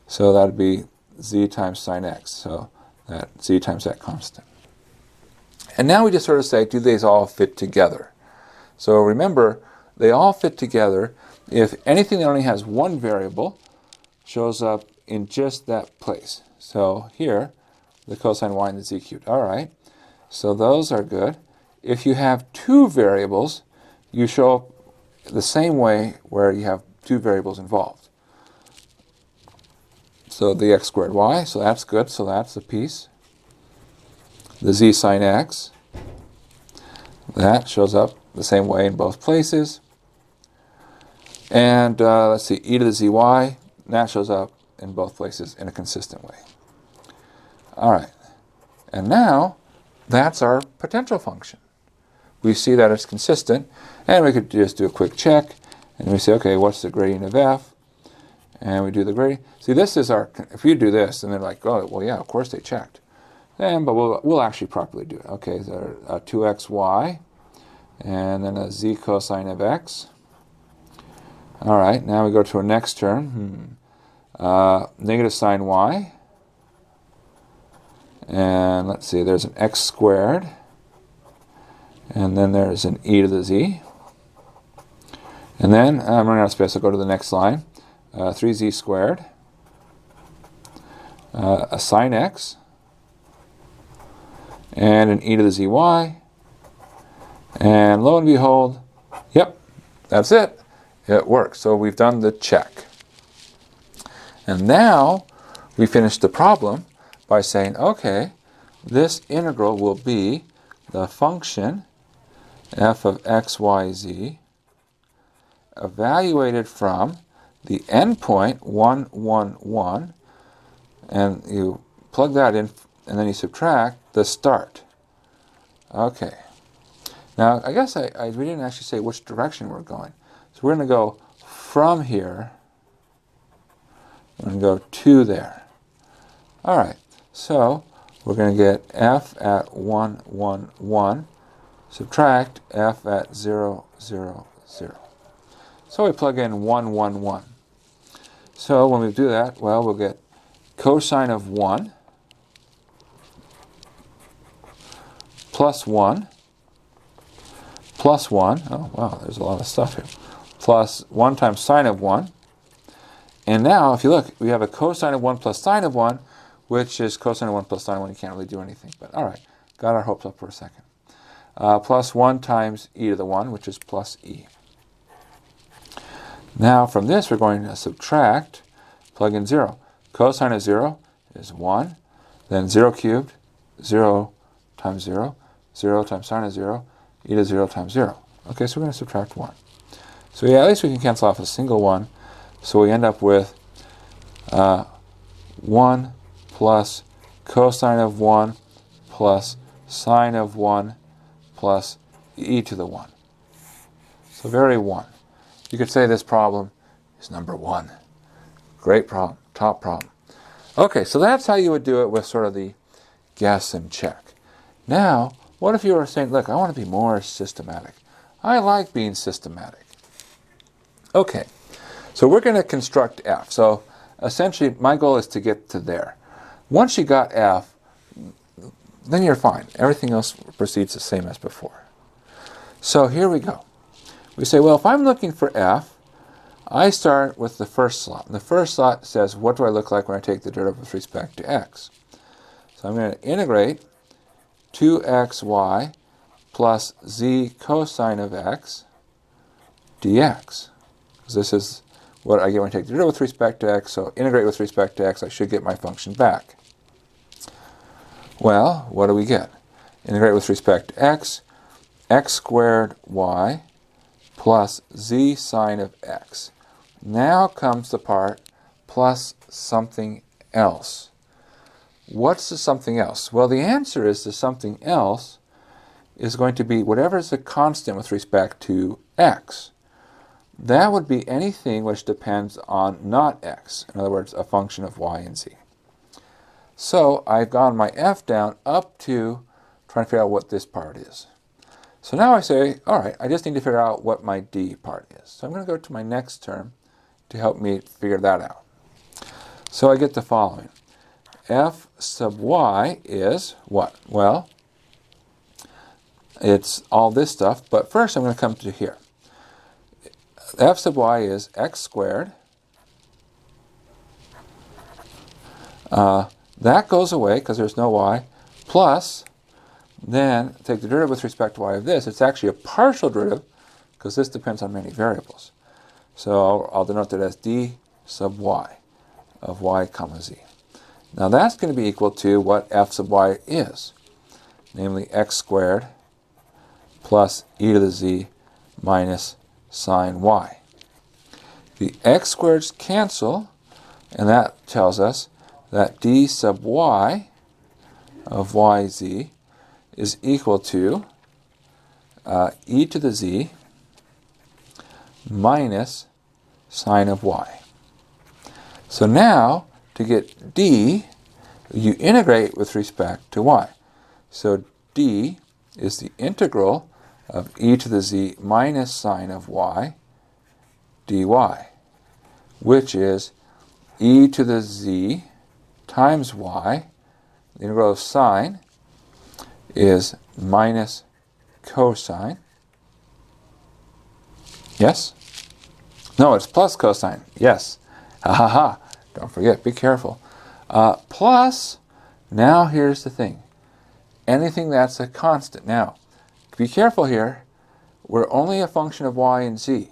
so that would be z times sine x, so that z times that constant. And now we just sort of say, do these all fit together? So remember, they all fit together if anything that only has one variable shows up in just that place. So here, the cosine y and the z cubed. All right, so those are good. If you have two variables, you show up the same way where you have two variables involved. So the x squared y, so that's good, so that's a piece. The z sine x, that shows up the same way in both places. And let's see, e to the zy, that shows up in both places in a consistent way. All right, and now that's our potential function. We see that it's consistent, and we could just do a quick check, and we say, okay, what's the gradient of f? And we do the gradient. See, this is our, if you do this, and they're like, oh, well, yeah, of course they checked. But we'll actually properly do it. Okay, so 2xy, and then a z cosine of x. All right, now we go to our next term, negative sine y. And let's see, there's an x squared. And then there's an e to the z. And then, I'm running out of space, I'll go to the next line. 3z squared. A sine x. And an e to the zy. And lo and behold, yep, that's it. It works. So we've done the check. And now we finish the problem by saying, okay, this integral will be the function f of x, y, z evaluated from the endpoint 1, 1, 1, and you plug that in, and then you subtract the start. Okay. Now, I guess we didn't actually say which direction we're going. So we're going to go from here, we're going to go to there. All right. So we're going to get f at 1, 1, 1, subtract f at 0, 0, 0. So we plug in 1, 1, 1. So when we do that, well, we'll get cosine of 1 plus 1 plus 1. Oh, wow, there's a lot of stuff here. Plus 1 times sine of 1. And now, if you look, we have a cosine of 1 plus sine of 1, which is cosine of 1 plus sine of 1. You can't really do anything. But all right, got our hopes up for a second. Plus 1 times e to the 1, which is plus e. Now, from this, we're going to subtract, plug in 0. Cosine of 0 is 1. Then 0 cubed, 0 times 0. 0 times sine of 0, e to 0 times 0. Okay, so we're going to subtract 1. So yeah, at least we can cancel off a single 1. So we end up with 1 plus cosine of 1 plus sine of 1 plus e to the 1. So very 1. You could say this problem is number 1. Great problem, top problem. Okay, so that's how you would do it with sort of the guess and check. Now, what if you were saying, look, I want to be more systematic. I like being systematic. Okay, so we're going to construct f. So essentially, my goal is to get to there. Once you got f, then you're fine. Everything else proceeds the same as before. So here we go. We say, well, if I'm looking for f, I start with the first slot. And the first slot says, what do I look like when I take the derivative with respect to x? So I'm going to integrate 2xy plus z cosine of x dx. Because this is what I get when I take the derivative with respect to x, so integrate with respect to x, I should get my function back. Well, what do we get? Integrate with respect to x squared y plus z sine of x. Now comes the part plus something else. What's the something else? Well, the answer is the something else is going to be whatever is the constant with respect to x. That would be anything which depends on not x. In other words, a function of y and z. So I've gone my f down up to trying to figure out what this part is. So now I say, all right, I just need to figure out what my d part is. So I'm going to go to my next term to help me figure that out. So I get the following. F sub y is what? Well, it's all this stuff, but first I'm going to come to here. F sub y is x squared. That goes away because there's no y, plus, then take the derivative with respect to y of this. It's actually a partial derivative because this depends on many variables. So I'll denote that as d sub y of y comma z. Now that's going to be equal to what f sub y is, namely x squared plus e to the z minus sine y. The x squareds cancel, and that tells us that d sub y of yz is equal to e to the z minus sine of y. So now, to get d, you integrate with respect to y. So d is the integral of e to the z minus sine of y dy, which is e to the z times y. The integral of sine is minus cosine. Yes? No, it's plus cosine. Yes. Ha ha ha. Don't forget, be careful. Plus, now here's the thing. Anything that's a constant. Now, be careful here. We're only a function of y and z.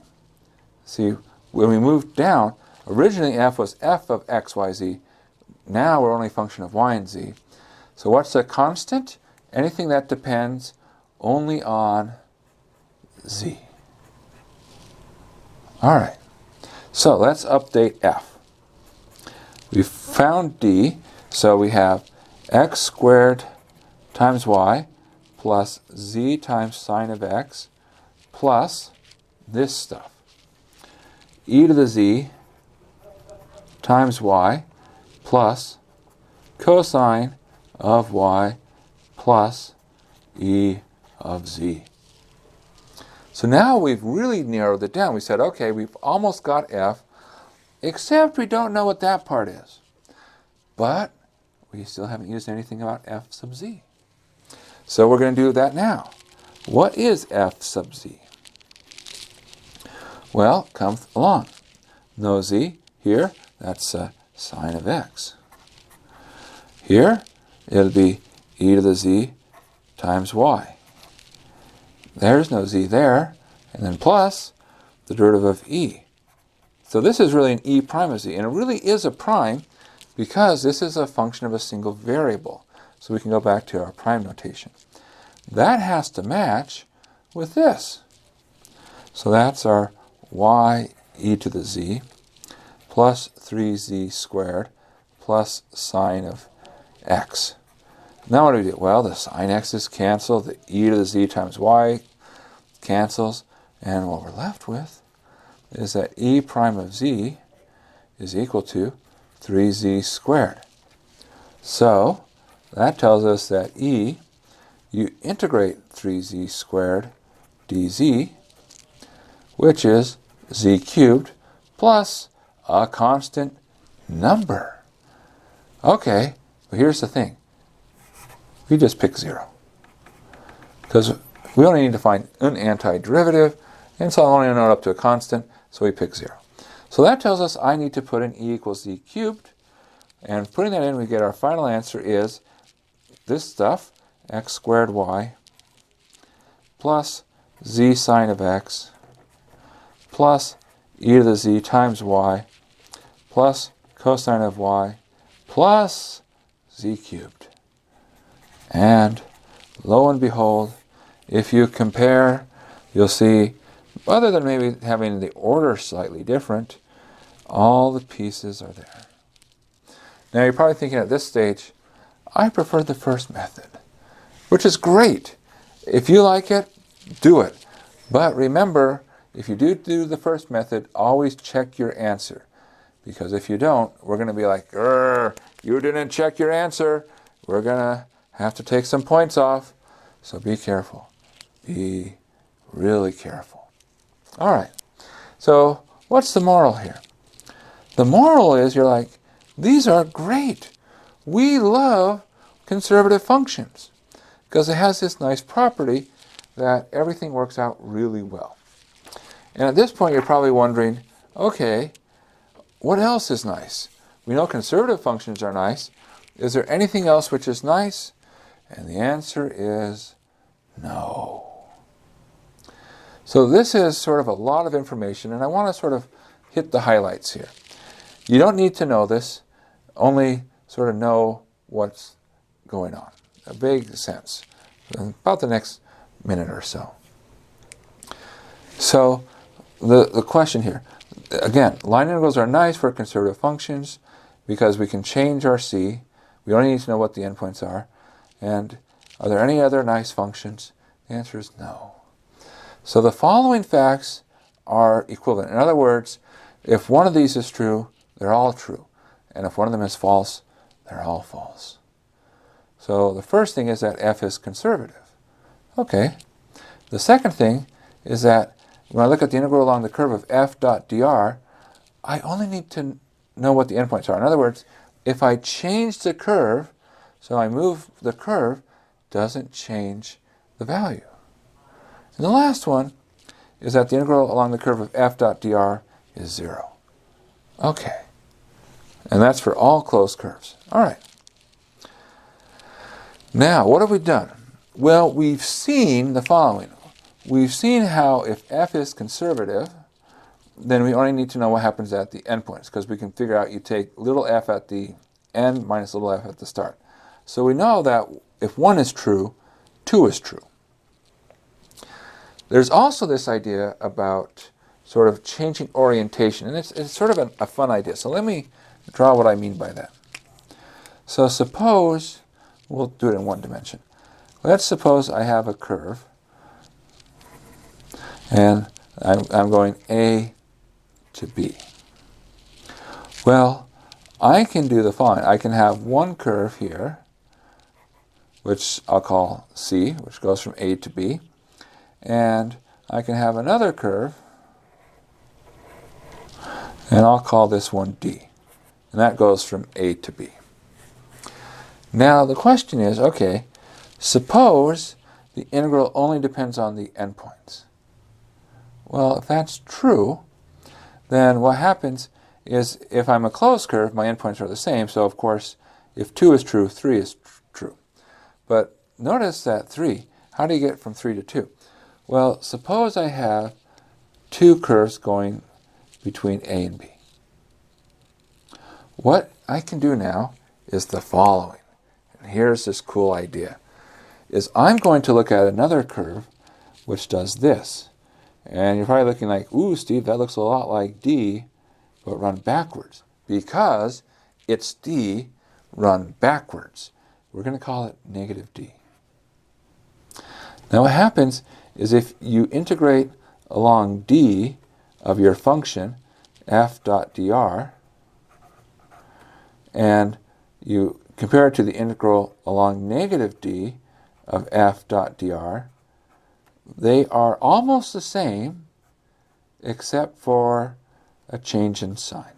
See, when we moved down, originally f was f of x, y, z. Now we're only a function of y and z. So what's a constant? Anything that depends only on z. All right. So let's update f. We've found d, so we have x squared times y plus z times sine of x plus this stuff. E to the z times y plus cosine of y plus e of z. So now we've really narrowed it down. We said, okay, we've almost got f, except we don't know what that part is. But we still haven't used anything about f sub z. So we're going to do that now. What is f sub z? Well, come along. No z here, that's sine of x. Here, it'll be e to the z times y. There's no z there, and then plus the derivative of e. So this is really an e prime of z, and it really is a prime because this is a function of a single variable. So we can go back to our prime notation. That has to match with this. So that's our y e to the z plus 3z squared plus sine of x. Now what do we do? Well, the sine x's cancel, the e to the z times y cancels, and what we're left with is that e prime of z is equal to 3z squared. So that tells us that e, you integrate 3z squared dz, which is z cubed plus a constant number. Okay, but here's the thing. We just pick 0. Because we only need to find an antiderivative, and so I only know it up to a constant, so we pick 0. So that tells us I need to put in e equals z cubed, and putting that in, we get our final answer is this stuff, x squared y, plus z sine of x, plus e to the z times y, plus cosine of y, plus z cubed. And lo and behold, if you compare, you'll see, other than maybe having the order slightly different, all the pieces are there. Now you're probably thinking at this stage, I prefer the first method, which is great. If you like it, do it. But remember, if you do the first method, always check your answer. Because if you don't, we're going to be like, you didn't check your answer. We're going to have to take some points off. So be careful. Be really careful. All right. So what's the moral here? The moral is you're like, these are great. We love conservative functions because it has this nice property that everything works out really well. And at this point, you're probably wondering, okay, what else is nice? We know conservative functions are nice. Is there anything else which is nice? And the answer is no. So this is sort of a lot of information, and I want to sort of hit the highlights here. You don't need to know this, only sort of know what's going on. A vague sense. About the next minute or so. So the question here, again, line integrals are nice for conservative functions because we can change our c. We only need to know what the endpoints are. And are there any other nice functions? The answer is no. So the following facts are equivalent. In other words, if one of these is true, they're all true. And if one of them is false, they're all false. So the first thing is that f is conservative. Okay. The second thing is that when I look at the integral along the curve of f dot dr, I only need to know what the endpoints are. In other words, if I change the curve, so I move the curve, doesn't change the value. And the last one is that the integral along the curve of f dot dr is 0. Okay. And that's for all closed curves. All right. Now, what have we done? Well, we've seen the following. We've seen how if f is conservative, then we only need to know what happens at the endpoints, because we can figure out you take little f at the end minus little f at the start. So we know that if 1 is true, 2 is true. There's also this idea about sort of changing orientation, and it's sort of a fun idea. So let me draw what I mean by that. So suppose, we'll do it in one dimension. Let's suppose I have a curve, and I'm going A to B. Well, I can do the following. I can have one curve here, which I'll call C, which goes from A to B, and I can have another curve, and I'll call this one D, and that goes from A to B. Now the question is, okay, suppose the integral only depends on the endpoints. Well, if that's true, then what happens is if I'm a closed curve, my endpoints are the same. So, of course, if 2 is true, 3 is true. But notice that 3, how do you get from 3 to 2? Well, suppose I have two curves going between A and B. What I can do now is the following. And here's this cool idea. Is I'm going to look at another curve which does this. And you're probably looking like, ooh, Steve, that looks a lot like D, but run backwards. Because it's D run backwards. We're going to call it negative D. Now what happens is if you integrate along D of your function, f dot dr, and you compare it to the integral along negative D of f dot dr, they are almost the same except for a change in sign.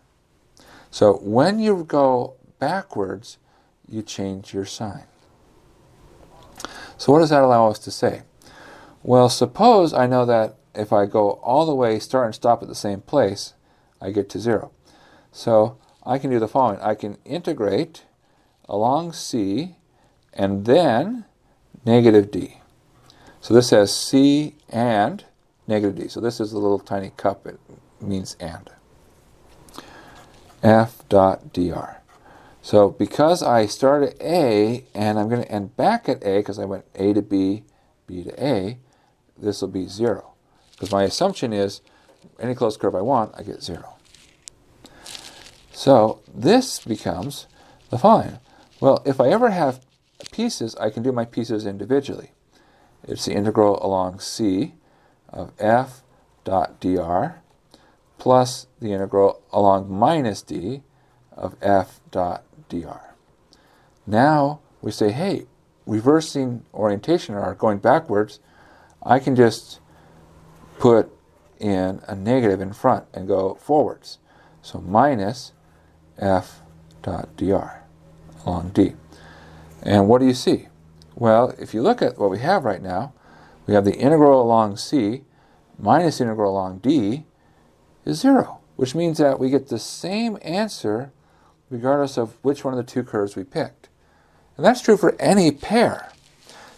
So when you go backwards, you change your sign. So what does that allow us to say? Well, suppose I know that if I go all the way, start and stop at the same place, I get to 0. So I can do the following. I can integrate along C and then negative d. So this has c and negative d. So this is a little tiny cup. It means and. F dot dr. So because I start at A and I'm going to end back at A because I went A to B, B to A, this will be 0. Because my assumption is any closed curve I want, I get 0. So this becomes the following. Well, if I ever have pieces, I can do my pieces individually. It's the integral along C of f dot dr plus the integral along minus d of f dot dr. Now we say, hey, reversing orientation or going backwards, I can just put in a negative in front and go forwards. So minus f dot dr along d. And what do you see? Well, if you look at what we have right now, we have the integral along c minus integral along d is 0, which means that we get the same answer regardless of which one of the two curves we picked. And that's true for any pair.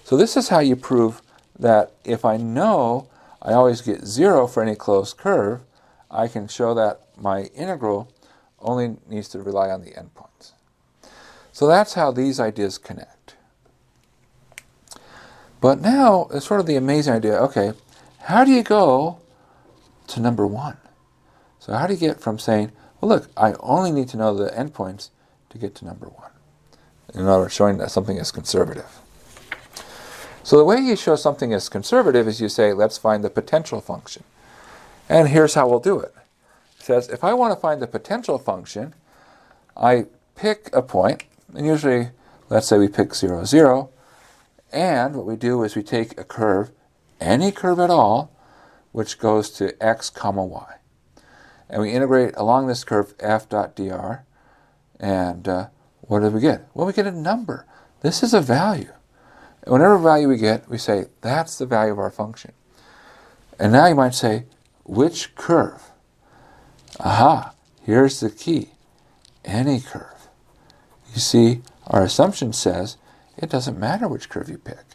So this is how you prove that if I know I always get 0 for any closed curve, I can show that my integral only needs to rely on the endpoints. So that's how these ideas connect. But now it's sort of the amazing idea, okay, how do you go to number 1? So how do you get from saying, well, look, I only need to know the endpoints to get to number 1? In other words, showing that something is conservative. So the way you show something is conservative is you say, let's find the potential function. And here's how we'll do it. It says, if I want to find the potential function, I pick a point, and usually, let's say we pick 0, 0, and what we do is we take a curve, any curve at all, which goes to x comma y. And we integrate along this curve f dot dr, and what do we get? Well, we get a number. This is a value. And whatever value we get, we say, that's the value of our function. And now you might say, which curve? Aha, here's the key. Any curve. You see, our assumption says, it doesn't matter which curve you pick.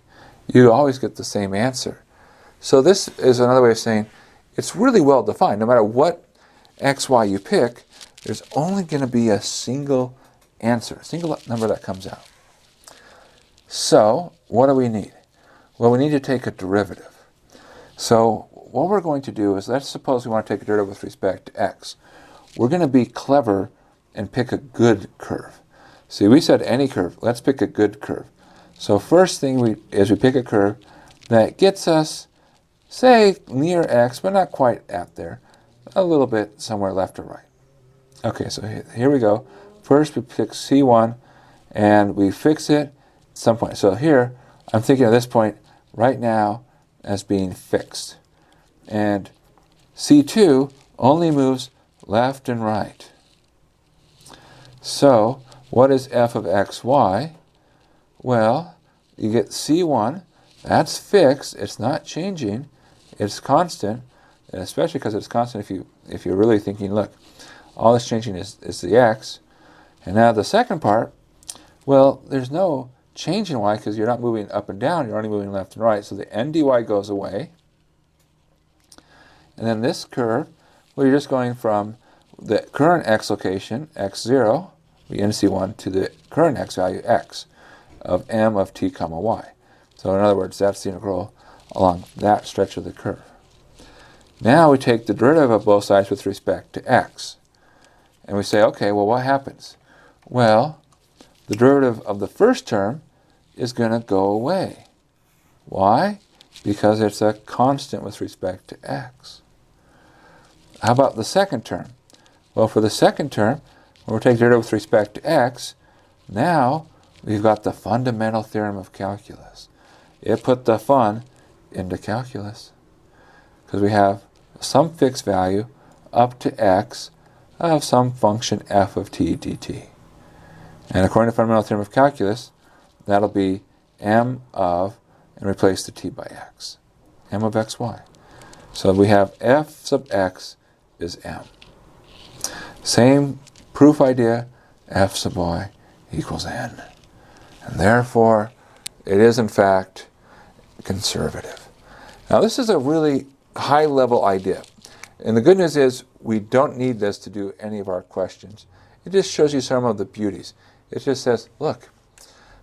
You always get the same answer. So this is another way of saying, it's really well defined. No matter what x, y you pick, there's only going to be a single answer, a single number that comes out. So what do we need? Well, we need to take a derivative. So what we're going to do is, let's suppose we want to take a derivative with respect to x. We're going to be clever and pick a good curve. See, we said any curve. Let's pick a good curve. So first thing is we pick a curve that gets us, say, near x, but not quite at there, a little bit somewhere left or right. Okay, so here we go. First we pick C1 and we fix it at some point. So here I'm thinking of this point right now as being fixed. And C2 only moves left and right. So what is f of x, y? Well, you get C1, that's fixed, it's not changing, it's constant, and especially because it's constant if you're really thinking, look, all that's changing is the x. And now the second part, well, there's no change in y because you're not moving up and down, you're only moving left and right, so the n dy goes away. And then this curve, well, you're just going from the current x location, x0, the NC1, to the current x value, x, of m of t comma y. So in other words, that's the integral along that stretch of the curve. Now we take the derivative of both sides with respect to x. And we say, okay, well, what happens? Well, the derivative of the first term is going to go away. Why? Because it's a constant with respect to x. How about the second term? Well, for the second term, when we're taking the derivative with respect to x, now we've got the fundamental theorem of calculus. It put the fun into calculus because we have some fixed value up to x of some function f of t dt. And according to the fundamental theorem of calculus, that'll be m of, and replace the t by x, m of xy. So we have f sub x is m. Same proof idea, f sub y equals n. and therefore it is in fact conservative. Now this is a really high-level idea, and the good news is we don't need this to do any of our questions. It just shows you some of the beauties. It just says, look,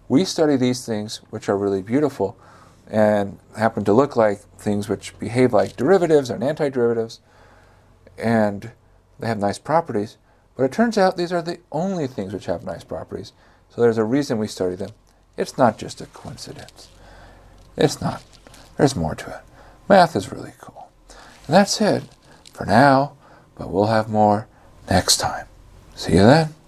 we study these things which are really beautiful and happen to look like things which behave like derivatives and antiderivatives, and they have nice properties, but it turns out these are the only things which have nice properties. So there's a reason we study them. It's not just a coincidence. It's not. There's more to it. Math is really cool. And that's it for now, but we'll have more next time. See you then.